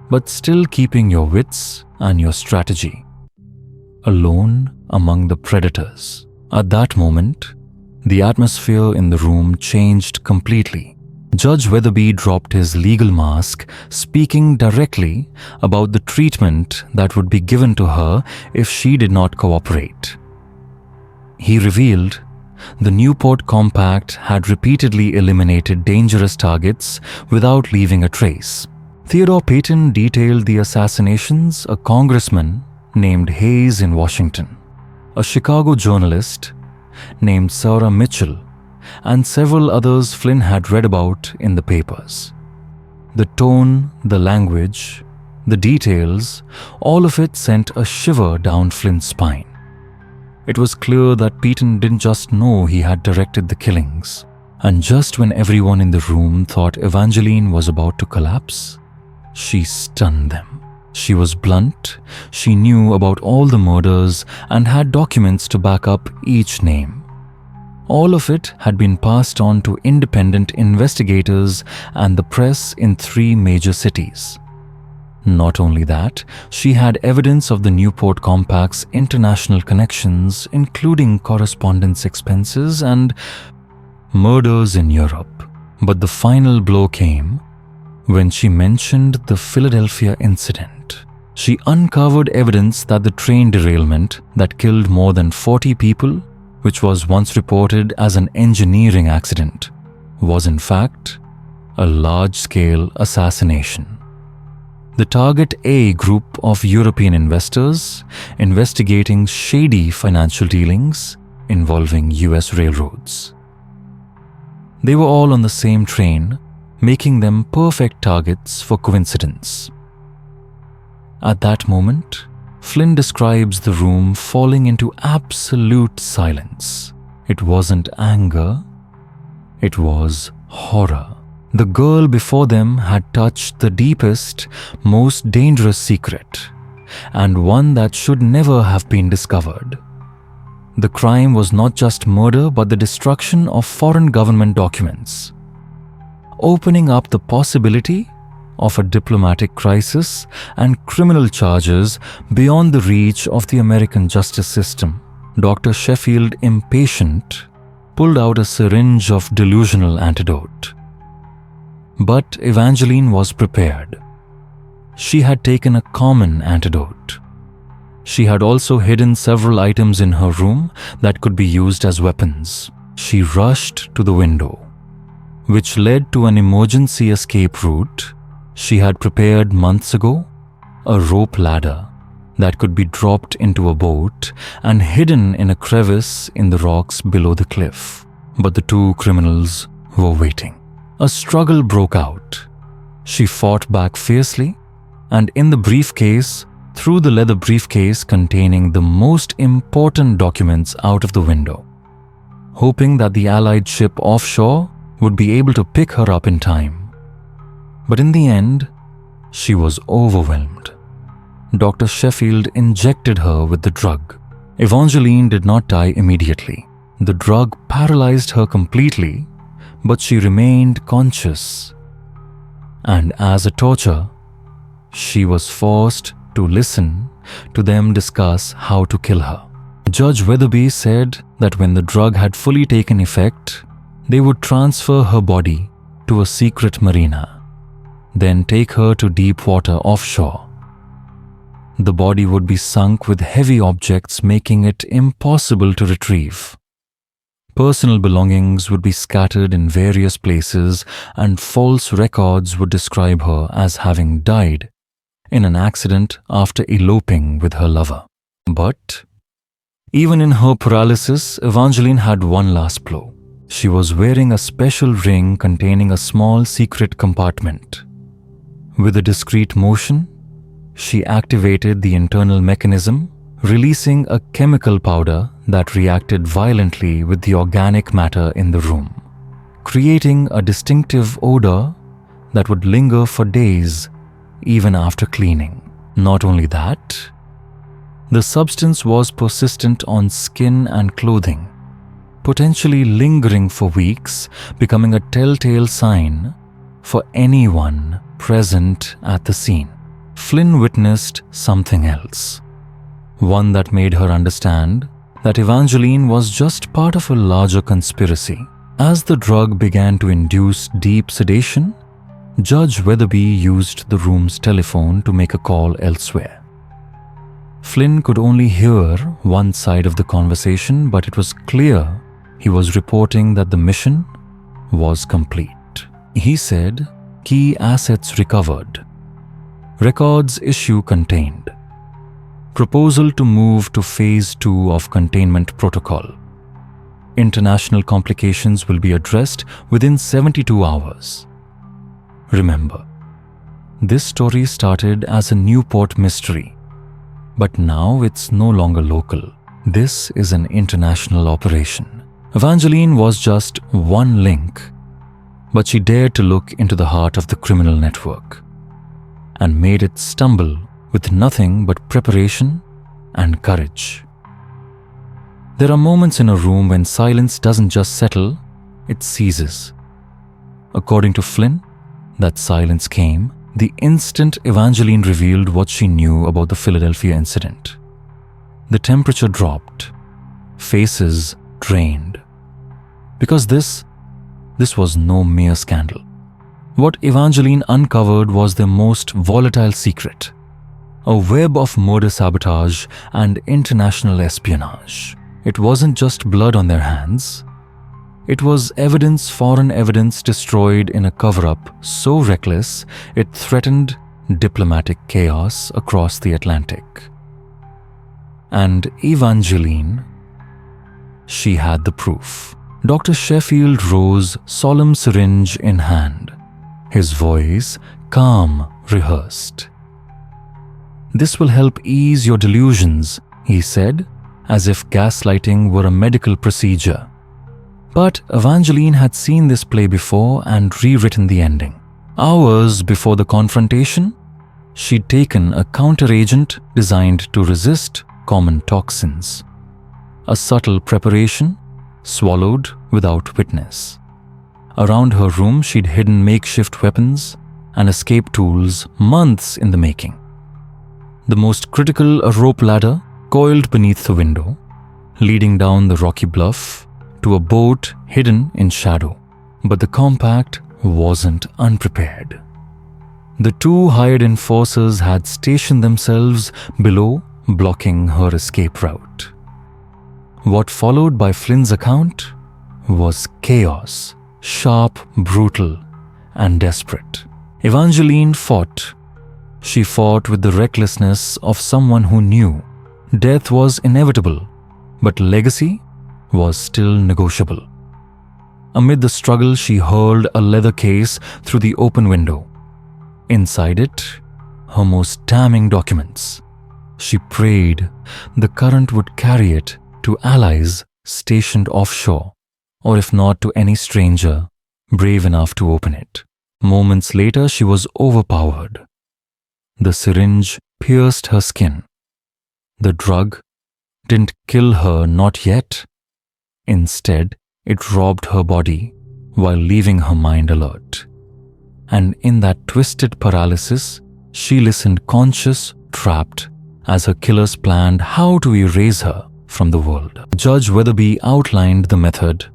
but still keeping your wits and your strategy. Alone among the predators. At that moment, the atmosphere in the room changed completely. Judge Weatherby dropped his legal mask, speaking directly about the treatment that would be given to her if she did not cooperate. He revealed the Newport Compact had repeatedly eliminated dangerous targets without leaving a trace. Theodore Payton detailed the assassinations of a congressman named Hayes in Washington, a Chicago journalist named Sarah Mitchell, and several others Flynn had read about in the papers. The tone, the language, the details, all of it sent a shiver down Flynn's spine. It was clear that Peyton didn't just know he had directed the killings. And just when everyone in the room thought Evangeline was about to collapse, she stunned them. She was blunt, she knew about all the murders and had documents to back up each name. All of it had been passed on to independent investigators and the press in 3 major cities. Not only that, she had evidence of the Newport Compact's international connections, including correspondence expenses and murders in Europe. But the final blow came when she mentioned the Philadelphia incident. She uncovered evidence that the train derailment that killed more than 40 people, which was once reported as an engineering accident, was in fact a large-scale assassination. The Target A group of European investors investigating shady financial dealings involving US railroads. They were all on the same train, making them perfect targets for coincidence. At that moment, Flynn describes the room falling into absolute silence. It wasn't anger, it was horror. The girl before them had touched the deepest, most dangerous secret, and one that should never have been discovered. The crime was not just murder but the destruction of foreign government documents, opening up the possibility of a diplomatic crisis and criminal charges beyond the reach of the American justice system. Dr. Sheffield, impatient, pulled out a syringe of delusional antidote. But Evangeline was prepared. She had taken a common antidote. She had also hidden several items in her room that could be used as weapons. She rushed to the window, which led to an emergency escape route she had prepared months ago, a rope ladder that could be dropped into a boat and hidden in a crevice in the rocks below the cliff. But the 2 criminals were waiting. A struggle broke out. She fought back fiercely, and in the briefcase, threw the leather briefcase containing the most important documents out of the window, hoping that the Allied ship offshore would be able to pick her up in time. But in the end, she was overwhelmed. Dr. Sheffield injected her with the drug. Evangeline did not die immediately. The drug paralyzed her completely, but she remained conscious. And as a torture, she was forced to listen to them discuss how to kill her. Judge Weatherby said that when the drug had fully taken effect, they would transfer her body to a secret marina, then take her to deep water offshore. The body would be sunk with heavy objects, making it impossible to retrieve. Personal belongings would be scattered in various places, and false records would describe her as having died in an accident after eloping with her lover. But even in her paralysis, Evangeline had one last blow. She was wearing a special ring containing a small secret compartment. With a discreet motion, she activated the internal mechanism, releasing a chemical powder that reacted violently with the organic matter in the room, creating a distinctive odor that would linger for days even after cleaning. Not only that, the substance was persistent on skin and clothing, potentially lingering for weeks, becoming a telltale sign for anyone present at the scene. Flynn witnessed something else, one that made her understand that Evangeline was just part of a larger conspiracy. As the drug began to induce deep sedation, Judge Weatherby used the room's telephone to make a call elsewhere. Flynn could only hear one side of the conversation, but it was clear he was reporting that the mission was complete. He said, "Key assets recovered. Records issue contained. Proposal to move to Phase 2 of containment protocol. International complications will be addressed within 72 hours. Remember, this story started as a Newport mystery, but now it's no longer local. This is an international operation." Evangeline was just one link, but she dared to look into the heart of the criminal network and made it stumble with nothing but preparation and courage. There are moments in a room when silence doesn't just settle, it seizes. According to Flynn, that silence came the instant Evangeline revealed what she knew about the Philadelphia incident. The temperature dropped, faces drained. Because this was no mere scandal. What Evangeline uncovered was their most volatile secret, a web of murder sabotage and international espionage. It wasn't just blood on their hands. It was foreign evidence destroyed in a cover-up so reckless it threatened diplomatic chaos across the Atlantic. And Evangeline, she had the proof. Dr. Sheffield rose, solemn syringe in hand, his voice calm, rehearsed. "This will help ease your delusions," he said, as if gaslighting were a medical procedure. But Evangeline had seen this play before and rewritten the ending. Hours before the confrontation, she'd taken a counteragent designed to resist common toxins. A subtle preparation, swallowed without witness. Around her room, she'd hidden makeshift weapons and escape tools months in the making. The most critical, a rope ladder coiled beneath the window, leading down the rocky bluff to a boat hidden in shadow. But the compact wasn't unprepared. The two hired enforcers had stationed themselves below, blocking her escape route. What followed by Flynn's account was chaos, sharp, brutal, and desperate. Evangeline fought. She fought with the recklessness of someone who knew death was inevitable, but legacy was still negotiable. Amid the struggle, she hurled a leather case through the open window. Inside it, her most damning documents. She prayed the current would carry it to allies stationed offshore, or if not, to any stranger brave enough to open it. Moments later, she was overpowered. The syringe pierced her skin. The drug didn't kill her, not yet. Instead, it robbed her body while leaving her mind alert. And in that twisted paralysis, she listened conscious, trapped, as her killers planned how to erase her from the world. Judge Weatherby outlined the method.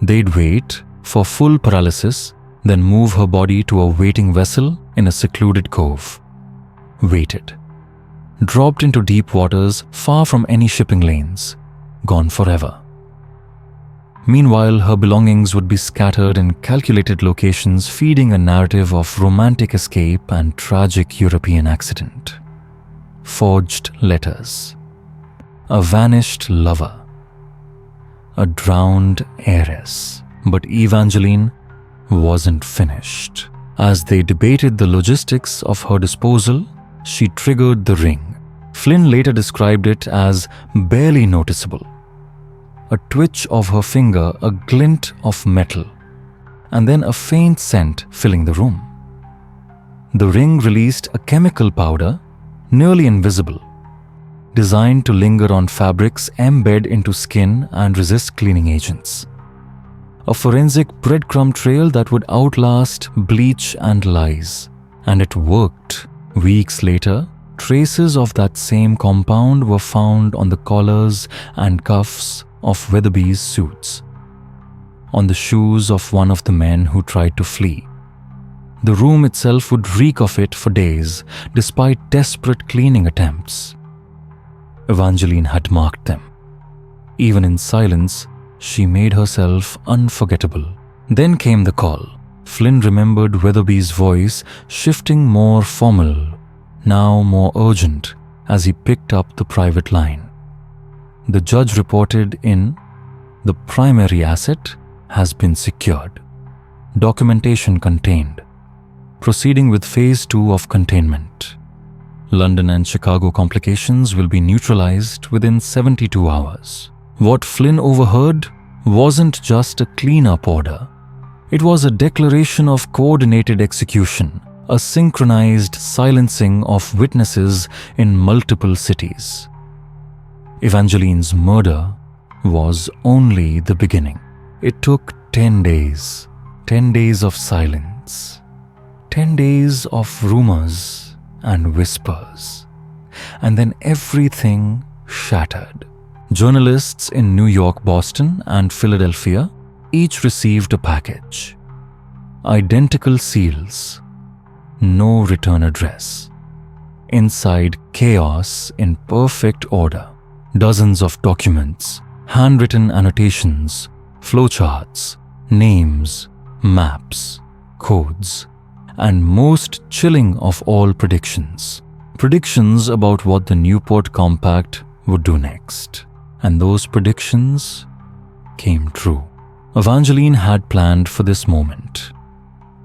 They'd wait for full paralysis, then move her body to a waiting vessel in a secluded cove. Waited. Dropped into deep waters far from any shipping lanes. Gone forever. Meanwhile, her belongings would be scattered in calculated locations, feeding a narrative of romantic escape and tragic European accident. Forged letters. A vanished lover. A drowned heiress. But Evangeline wasn't finished. As they debated the logistics of her disposal, she triggered the ring. Flynn later described it as barely noticeable. A twitch of her finger, a glint of metal, and then a faint scent filling the room. The ring released a chemical powder, nearly invisible, designed to linger on fabrics, embed into skin, and resist cleaning agents. A forensic breadcrumb trail that would outlast bleach and lies. And it worked. Weeks later, traces of that same compound were found on the collars and cuffs of Weatherby's suits, on the shoes of one of the men who tried to flee. The room itself would reek of it for days, despite desperate cleaning attempts. Evangeline had marked them. Even in silence, she made herself unforgettable. Then came the call. Flynn remembered Weatherby's voice, shifting more formal, now more urgent, as he picked up the private line. The judge reported in, "The primary asset has been secured. Documentation contained. Proceeding with phase 2 of containment. London and Chicago complications will be neutralized within 72 hours. What Flynn overheard wasn't just a cleanup order. It was a declaration of coordinated execution, a synchronized silencing of witnesses in multiple cities. Evangeline's murder was only the beginning. It took 10 days. 10 days of silence. 10 days of rumors and whispers. And then everything shattered. Journalists in New York, Boston, and Philadelphia each received a package. Identical seals. No return address. Inside, chaos in perfect order. Dozens of documents, handwritten annotations, flowcharts, names, maps, codes, and most chilling of all predictions. Predictions about what the Newport Compact would do next. And those predictions came true. Evangeline had planned for this moment.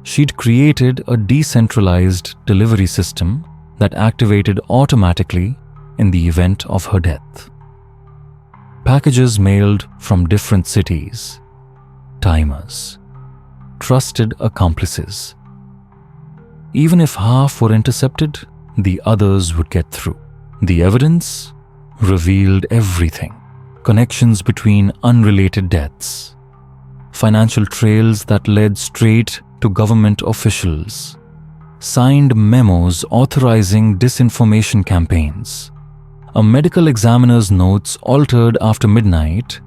She'd created a decentralized delivery system that activated automatically in the event of her death. Packages mailed from different cities, timers, trusted accomplices. Even if half were intercepted, the others would get through. The evidence revealed everything. Connections between unrelated deaths, financial trails that led straight to government officials, signed memos authorizing disinformation campaigns, a medical examiner's notes altered after midnight.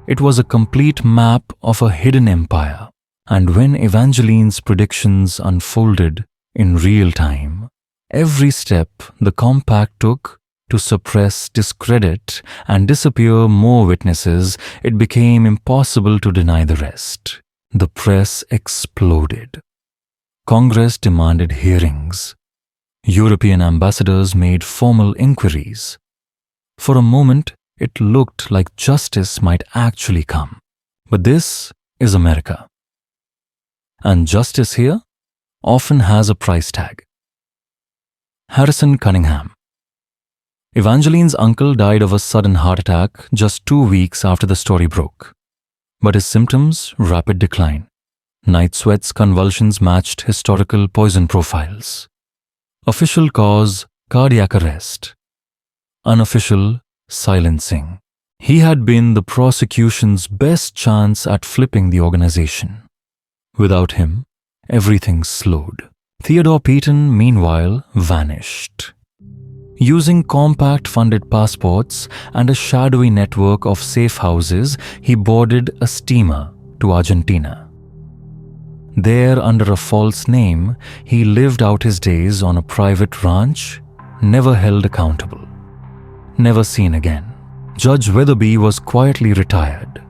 It was a complete map of a hidden empire. And when Evangeline's predictions unfolded in real time, every step the compact took to suppress, discredit, and disappear more witnesses, it became impossible to deny the rest. The press exploded. Congress demanded hearings. European ambassadors made formal inquiries. For a moment, it looked like justice might actually come. But this is America. And justice here often has a price tag. Heiress Cunningham. Evangeline's uncle died of a sudden heart attack just 2 weeks after the story broke. But his symptoms, rapid decline. Night sweats, convulsions matched historical poison profiles. Official cause, cardiac arrest. Unofficial, silencing. He had been the prosecution's best chance at flipping the organization. Without him, everything slowed. Theodore Peyton, meanwhile, vanished. Using compact-funded passports and a shadowy network of safe houses, he boarded a steamer to Argentina. There, under a false name, he lived out his days on a private ranch, never held accountable, never seen again. Judge Weatherby was quietly retired.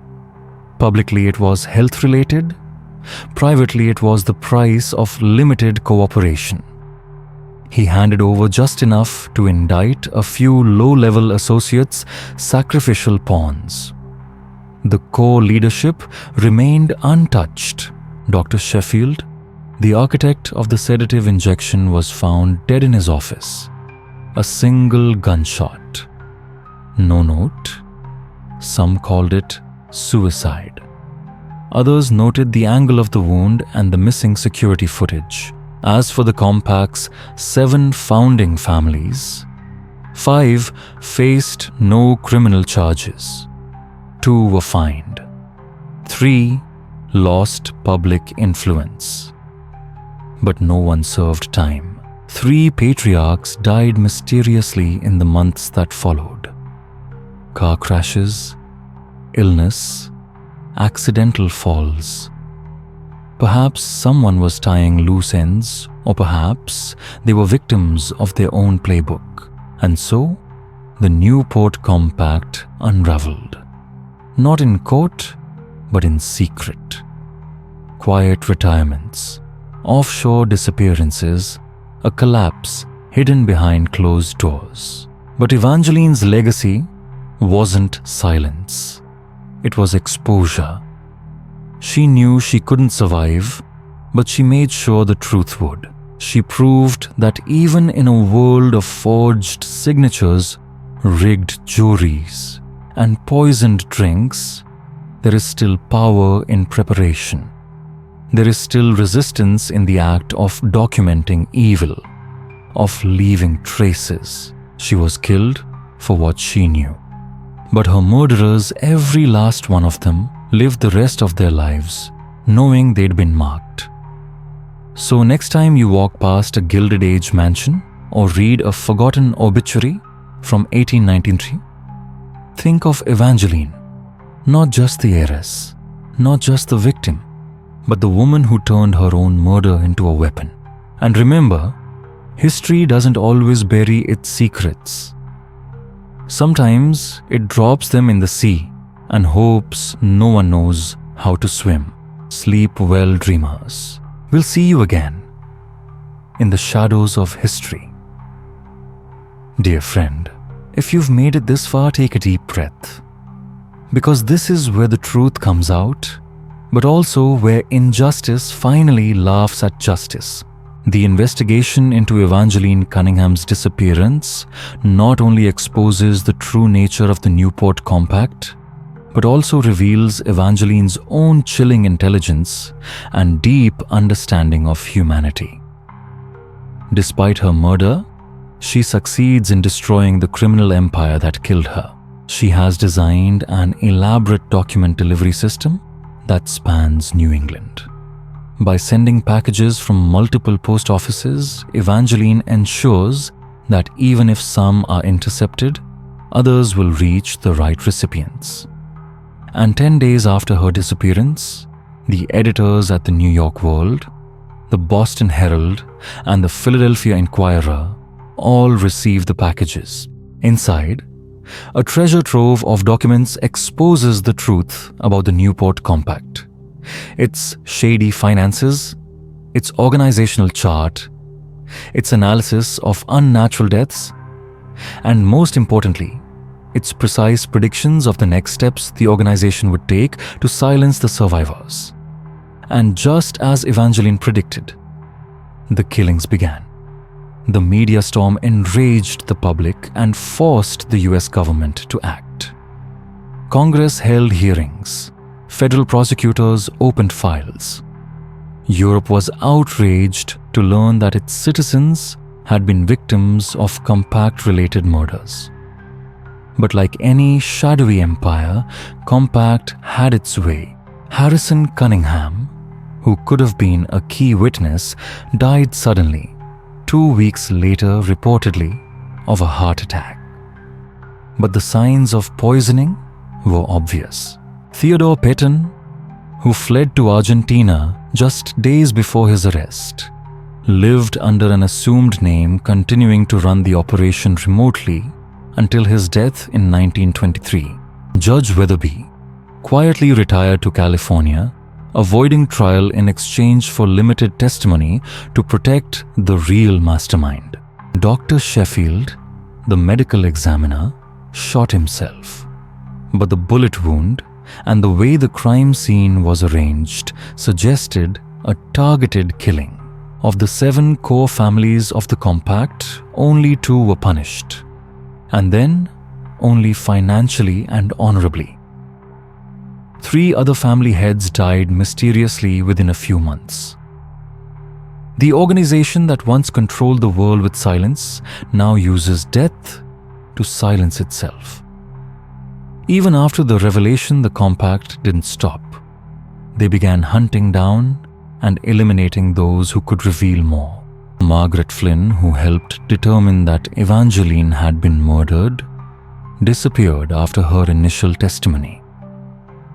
Publicly, it was health-related. Privately, it was the price of limited cooperation. He handed over just enough to indict a few low-level associates, sacrificial pawns. The core leadership remained untouched. Dr. Sheffield, the architect of the sedative injection, was found dead in his office. A single gunshot. No note. Some called it suicide. Others noted the angle of the wound and the missing security footage. As for the compact's 7 founding families, 5 faced no criminal charges. 2 were fined. 3 lost public influence. But no one served time. 3 patriarchs died mysteriously in the months that followed. Car crashes, illness, accidental falls. Perhaps someone was tying loose ends, or perhaps they were victims of their own playbook. And so, the Newport Compact unraveled. Not in court, but in secret. Quiet retirements, offshore disappearances, a collapse hidden behind closed doors. But Evangeline's legacy wasn't silence. It was exposure. She knew she couldn't survive, but she made sure the truth would. She proved that even in a world of forged signatures, rigged juries, and poisoned drinks, there is still power in preparation. There is still resistance in the act of documenting evil, of leaving traces. She was killed for what she knew. But her murderers, every last one of them, lived the rest of their lives knowing they'd been marked. So next time you walk past a Gilded Age mansion or read a forgotten obituary from 1893, think of Evangeline, not just the heiress, not just the victim, but the woman who turned her own murder into a weapon. And remember, history doesn't always bury its secrets. Sometimes it drops them in the sea and hopes no one knows how to swim. Sleep well, dreamers. We'll see you again in the shadows of history. Dear friend, if you've made it this far, take a deep breath. Because this is where the truth comes out, but also where injustice finally laughs at justice. The investigation into Evangeline Cunningham's disappearance not only exposes the true nature of the Newport Compact, but also reveals Evangeline's own chilling intelligence and deep understanding of humanity. Despite her murder, she succeeds in destroying the criminal empire that killed her. She has designed an elaborate document delivery system that spans New England. By sending packages from multiple post offices, Evangeline ensures that even if some are intercepted, others will reach the right recipients. And 10 days after her disappearance, the editors at the New York World, the Boston Herald, and the Philadelphia Inquirer all receive the packages. Inside, a treasure trove of documents exposes the truth about the Newport Compact. Its shady finances, its organizational chart, its analysis of unnatural deaths, and most importantly, its precise predictions of the next steps the organization would take to silence the survivors. And just as Evangeline predicted, the killings began. The media storm enraged the public and forced the US government to act. Congress held hearings. Federal prosecutors opened files. Europe was outraged to learn that its citizens had been victims of compact-related murders. But like any shadowy empire, Compact had its way. Heiress Cunningham, who could have been a key witness, died suddenly, 2 weeks later reportedly, of a heart attack. But the signs of poisoning were obvious. Theodore Patton, who fled to Argentina just days before his arrest, lived under an assumed name, continuing to run the operation remotely until his death in 1923. Judge Weatherby quietly retired to California, avoiding trial in exchange for limited testimony to protect the real mastermind. Dr. Sheffield, the medical examiner, shot himself, but the bullet wound and the way the crime scene was arranged suggested a targeted killing. Of the 7 core families of the compact, only 2 were punished, and then only financially and honorably. 3 other family heads died mysteriously within a few months. The organization that once controlled the world with silence now uses death to silence itself. Even after the revelation, the compact didn't stop. They began hunting down and eliminating those who could reveal more. Margaret Flynn, who helped determine that Evangeline had been murdered, disappeared after her initial testimony.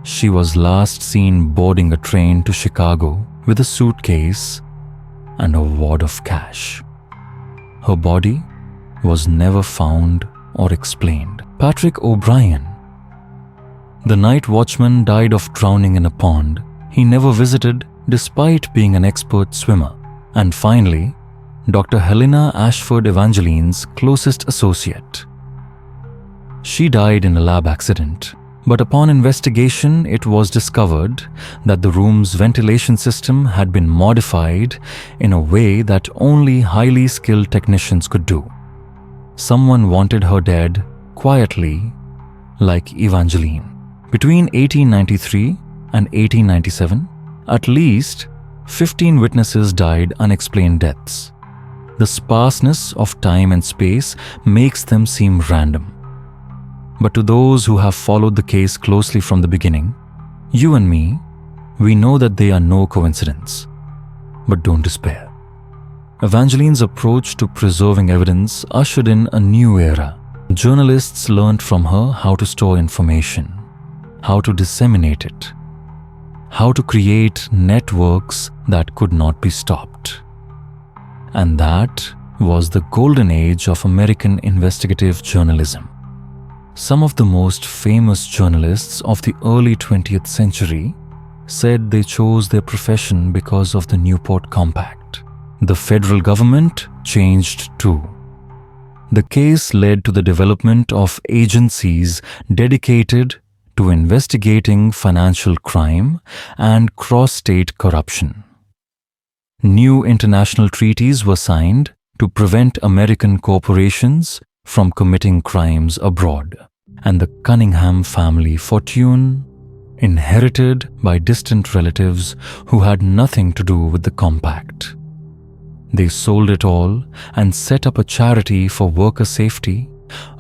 She was last seen boarding a train to Chicago with a suitcase and a wad of cash. Her body was never found or explained. Patrick O'Brien, the night watchman, died of drowning in a pond he never visited despite being an expert swimmer. And finally, Dr. Helena Ashford, Evangeline's closest associate. She died in a lab accident, but upon investigation it was discovered that the room's ventilation system had been modified in a way that only highly skilled technicians could do. Someone wanted her dead quietly, like Evangeline. Between 1893 and 1897, at least 15 witnesses died unexplained deaths. The sparseness of time and space makes them seem random. But to those who have followed the case closely from the beginning, you and me, we know that they are no coincidence. But don't despair. Evangeline's approach to preserving evidence ushered in a new era. Journalists learned from her how to store information, how to disseminate it, how to create networks that could not be stopped. And that was the golden age of American investigative journalism. Some of the most famous journalists of the early 20th century said they chose their profession because of the Newport Compact. The federal government changed too. The case led to the development of agencies dedicated to investigating financial crime and cross-state corruption. New international treaties were signed to prevent American corporations from committing crimes abroad, and the Cunningham family fortune, inherited by distant relatives who had nothing to do with the compact. They sold it all and set up a charity for worker safety,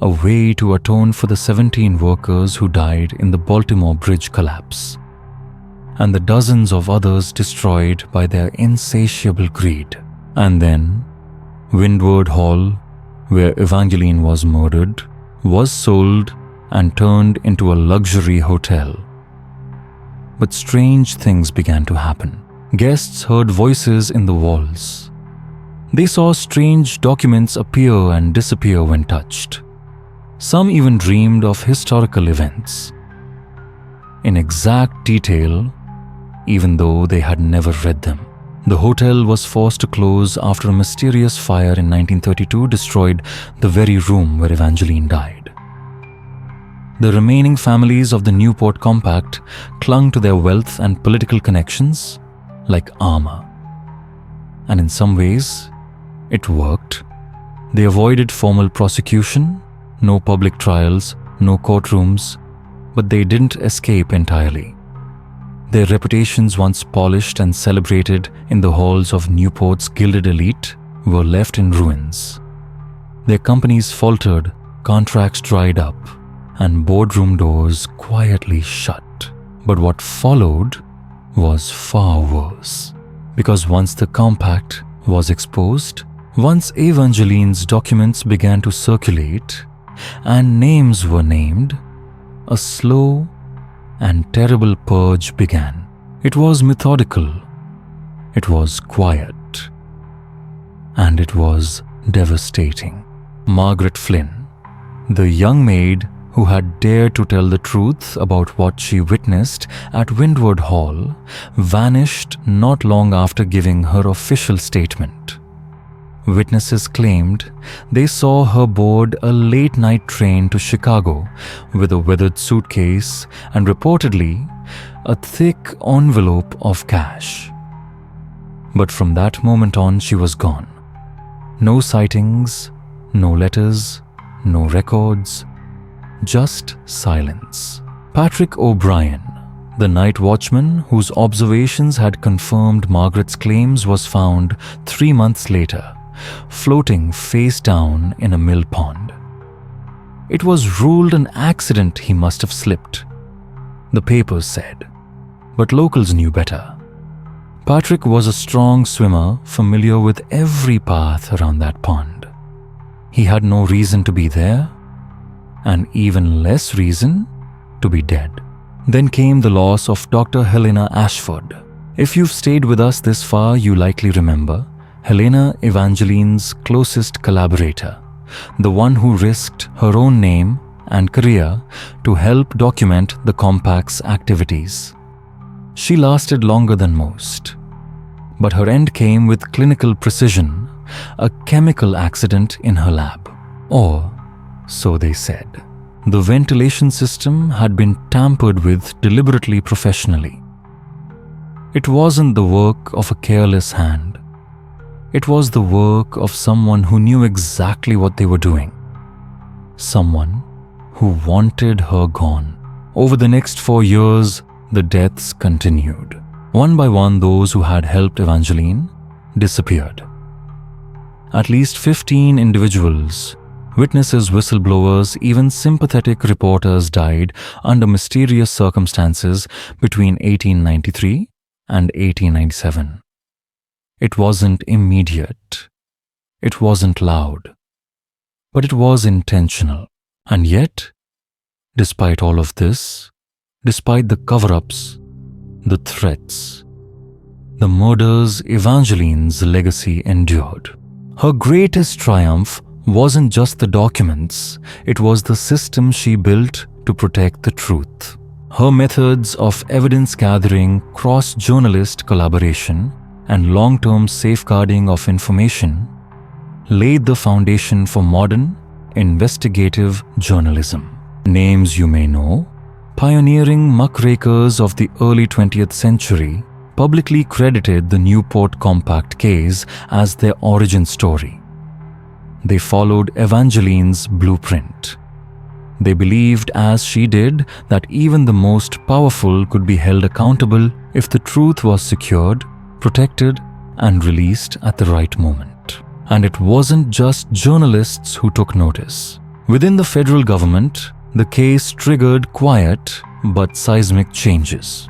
a way to atone for the 17 workers who died in the Baltimore Bridge collapse, and the dozens of others destroyed by their insatiable greed. And then, Windward Hall, where Evangeline was murdered, was sold and turned into a luxury hotel. But strange things began to happen. Guests heard voices in the walls. They saw strange documents appear and disappear when touched. Some even dreamed of historical events in exact detail, even though they had never read them. The hotel was forced to close after a mysterious fire in 1932 destroyed the very room where Evangeline died. The remaining families of the Newport Compact clung to their wealth and political connections like armor. And in some ways, it worked. They avoided formal prosecution, no public trials, no courtrooms, but they didn't escape entirely. Their reputations, once polished and celebrated in the halls of Newport's gilded elite, were left in ruins. Their companies faltered, contracts dried up, and boardroom doors quietly shut. But what followed was far worse. Because once the compact was exposed, once Evangeline's documents began to circulate and names were named, a slow and terrible purge began. It was methodical, it was quiet, and it was devastating. Margaret Flynn, the young maid who had dared to tell the truth about what she witnessed at Windward Hall, vanished not long after giving her official statement. Witnesses claimed they saw her board a late-night train to Chicago with a weathered suitcase and reportedly a thick envelope of cash. But from that moment on, she was gone. No sightings, no letters, no records, just silence. Patrick O'Brien, the night watchman whose observations had confirmed Margaret's claims, was found 3 months later, floating face down in a mill pond. It was ruled an accident. He must have slipped, the papers said, but locals knew better. Patrick was a strong swimmer, familiar with every path around that pond. He had no reason to be there, and even less reason to be dead. Then came the loss of Dr. Helena Ashford. If you've stayed with us this far, you likely remember Helena, Evangeline's closest collaborator, the one who risked her own name and career to help document the compact's activities. She lasted longer than most, but her end came with clinical precision, a chemical accident in her lab. Or so they said. The ventilation system had been tampered with deliberately professionally. It wasn't the work of a careless hand. It was the work of someone who knew exactly what they were doing. Someone who wanted her gone. Over the next 4 years, the deaths continued. One by one, those who had helped Evangeline disappeared. At least 15 individuals, witnesses, whistleblowers, even sympathetic reporters died under mysterious circumstances between 1893 and 1897. It wasn't immediate. It wasn't loud. But it was intentional. And yet, despite all of this, despite the cover-ups, the threats, the murders, Evangeline's legacy endured. Her greatest triumph wasn't just the documents, it was the system she built to protect the truth. Her methods of evidence gathering, cross-journalist collaboration, and long-term safeguarding of information laid the foundation for modern, investigative journalism. Names you may know: pioneering muckrakers of the early 20th century publicly credited the Newport Compact case as their origin story. They followed Evangeline's blueprint. They believed, as she did, that even the most powerful could be held accountable if the truth was secured, protected, and released at the right moment. And it wasn't just journalists who took notice. Within the federal government, the case triggered quiet but seismic changes.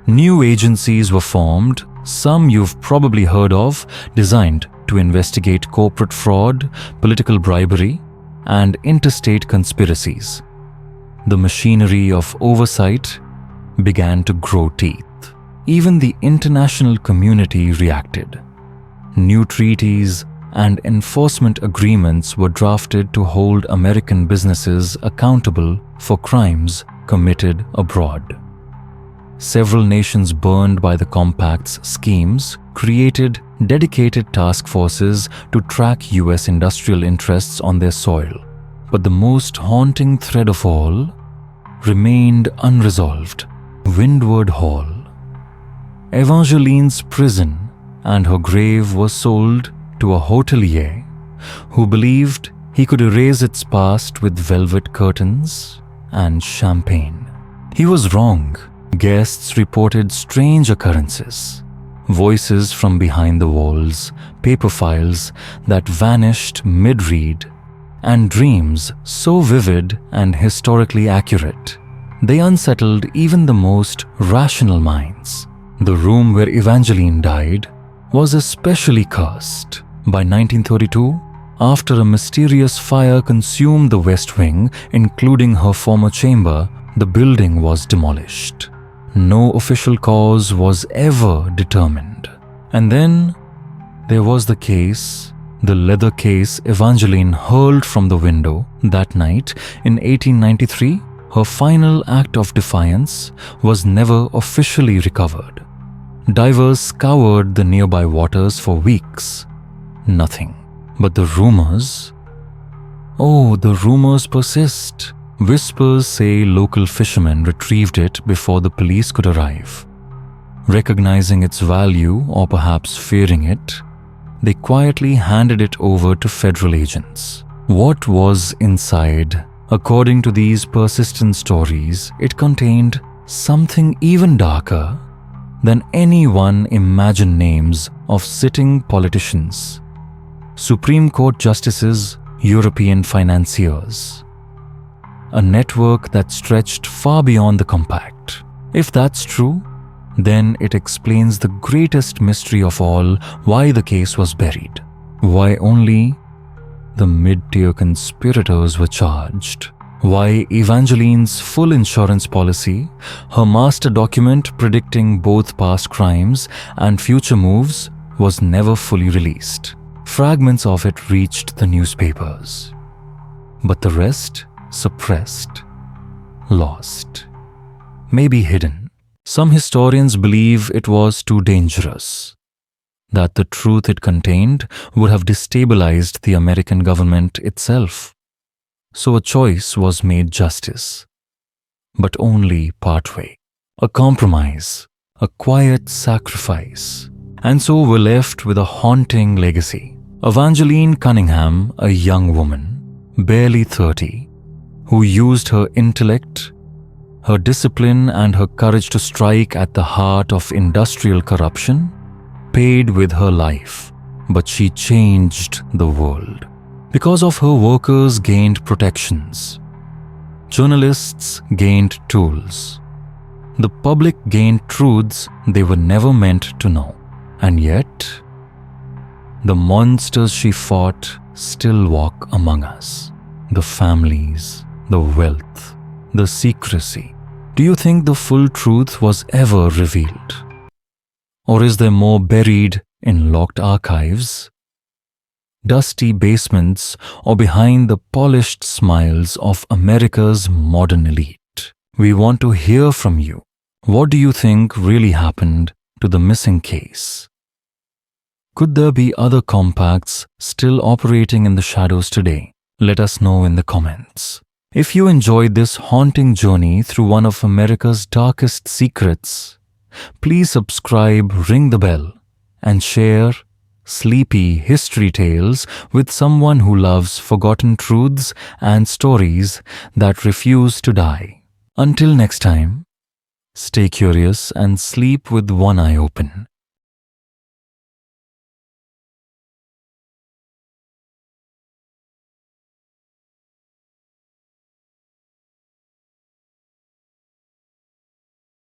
New agencies were formed, some you've probably heard of, designed to investigate corporate fraud, political bribery, and interstate conspiracies. The machinery of oversight began to grow teeth. Even the international community reacted. New treaties and enforcement agreements were drafted to hold American businesses accountable for crimes committed abroad. Several nations burned by the Compact's schemes created dedicated task forces to track US industrial interests on their soil. But the most haunting thread of all remained unresolved: Windward Hall. Evangeline's prison and her grave were sold to a hotelier who believed he could erase its past with velvet curtains and champagne. He was wrong. Guests reported strange occurrences, voices from behind the walls, paper files that vanished mid-read, and dreams so vivid and historically accurate they unsettled even the most rational minds. The room where Evangeline died was especially cursed. By 1932, after a mysterious fire consumed the West Wing, including her former chamber, the building was demolished. No official cause was ever determined. And then there was the leather case Evangeline hurled from the window that night in 1893. Her final act of defiance was never officially recovered. Divers scoured the nearby waters for weeks. Nothing. But the rumors persist. Whispers say local fishermen retrieved it before the police could arrive. Recognizing its value, or perhaps fearing it, they quietly handed it over to federal agents. What was inside? According to these persistent stories, it contained something even darker than anyone imagined: names of sitting politicians, Supreme Court justices, European financiers. A network that stretched far beyond the compact. If that's true, then it explains the greatest mystery of all: why the case was buried. Why only the mid-tier conspirators were charged. Why Evangeline's full insurance policy, her master document predicting both past crimes and future moves, was never fully released. Fragments of it reached the newspapers, but the rest suppressed, lost, maybe hidden. Some historians believe it was too dangerous, that the truth it contained would have destabilized the American government itself. So a choice was made: justice, but only partway. A compromise, a quiet sacrifice. And so we're left with a haunting legacy. Evangeline Cunningham, a young woman, barely 30, who used her intellect, her discipline, and her courage to strike at the heart of industrial corruption, paid with her life. But she changed the world. Because of her, workers gained protections. Journalists gained tools. The public gained truths they were never meant to know. And yet, the monsters she fought still walk among us. The families, the wealth, the secrecy. Do you think the full truth was ever revealed? Or is there more buried in locked archives, dusty basements, or behind the polished smiles of America's modern elite? We want to hear from you. What do you think really happened to the missing case? Could there be other compacts still operating in the shadows today? Let us know in the comments. If you enjoyed this haunting journey through one of America's darkest secrets, please subscribe, ring the bell, and share sleepy history tales with someone who loves forgotten truths and stories that refuse to die. Until next time, stay curious and sleep with one eye open.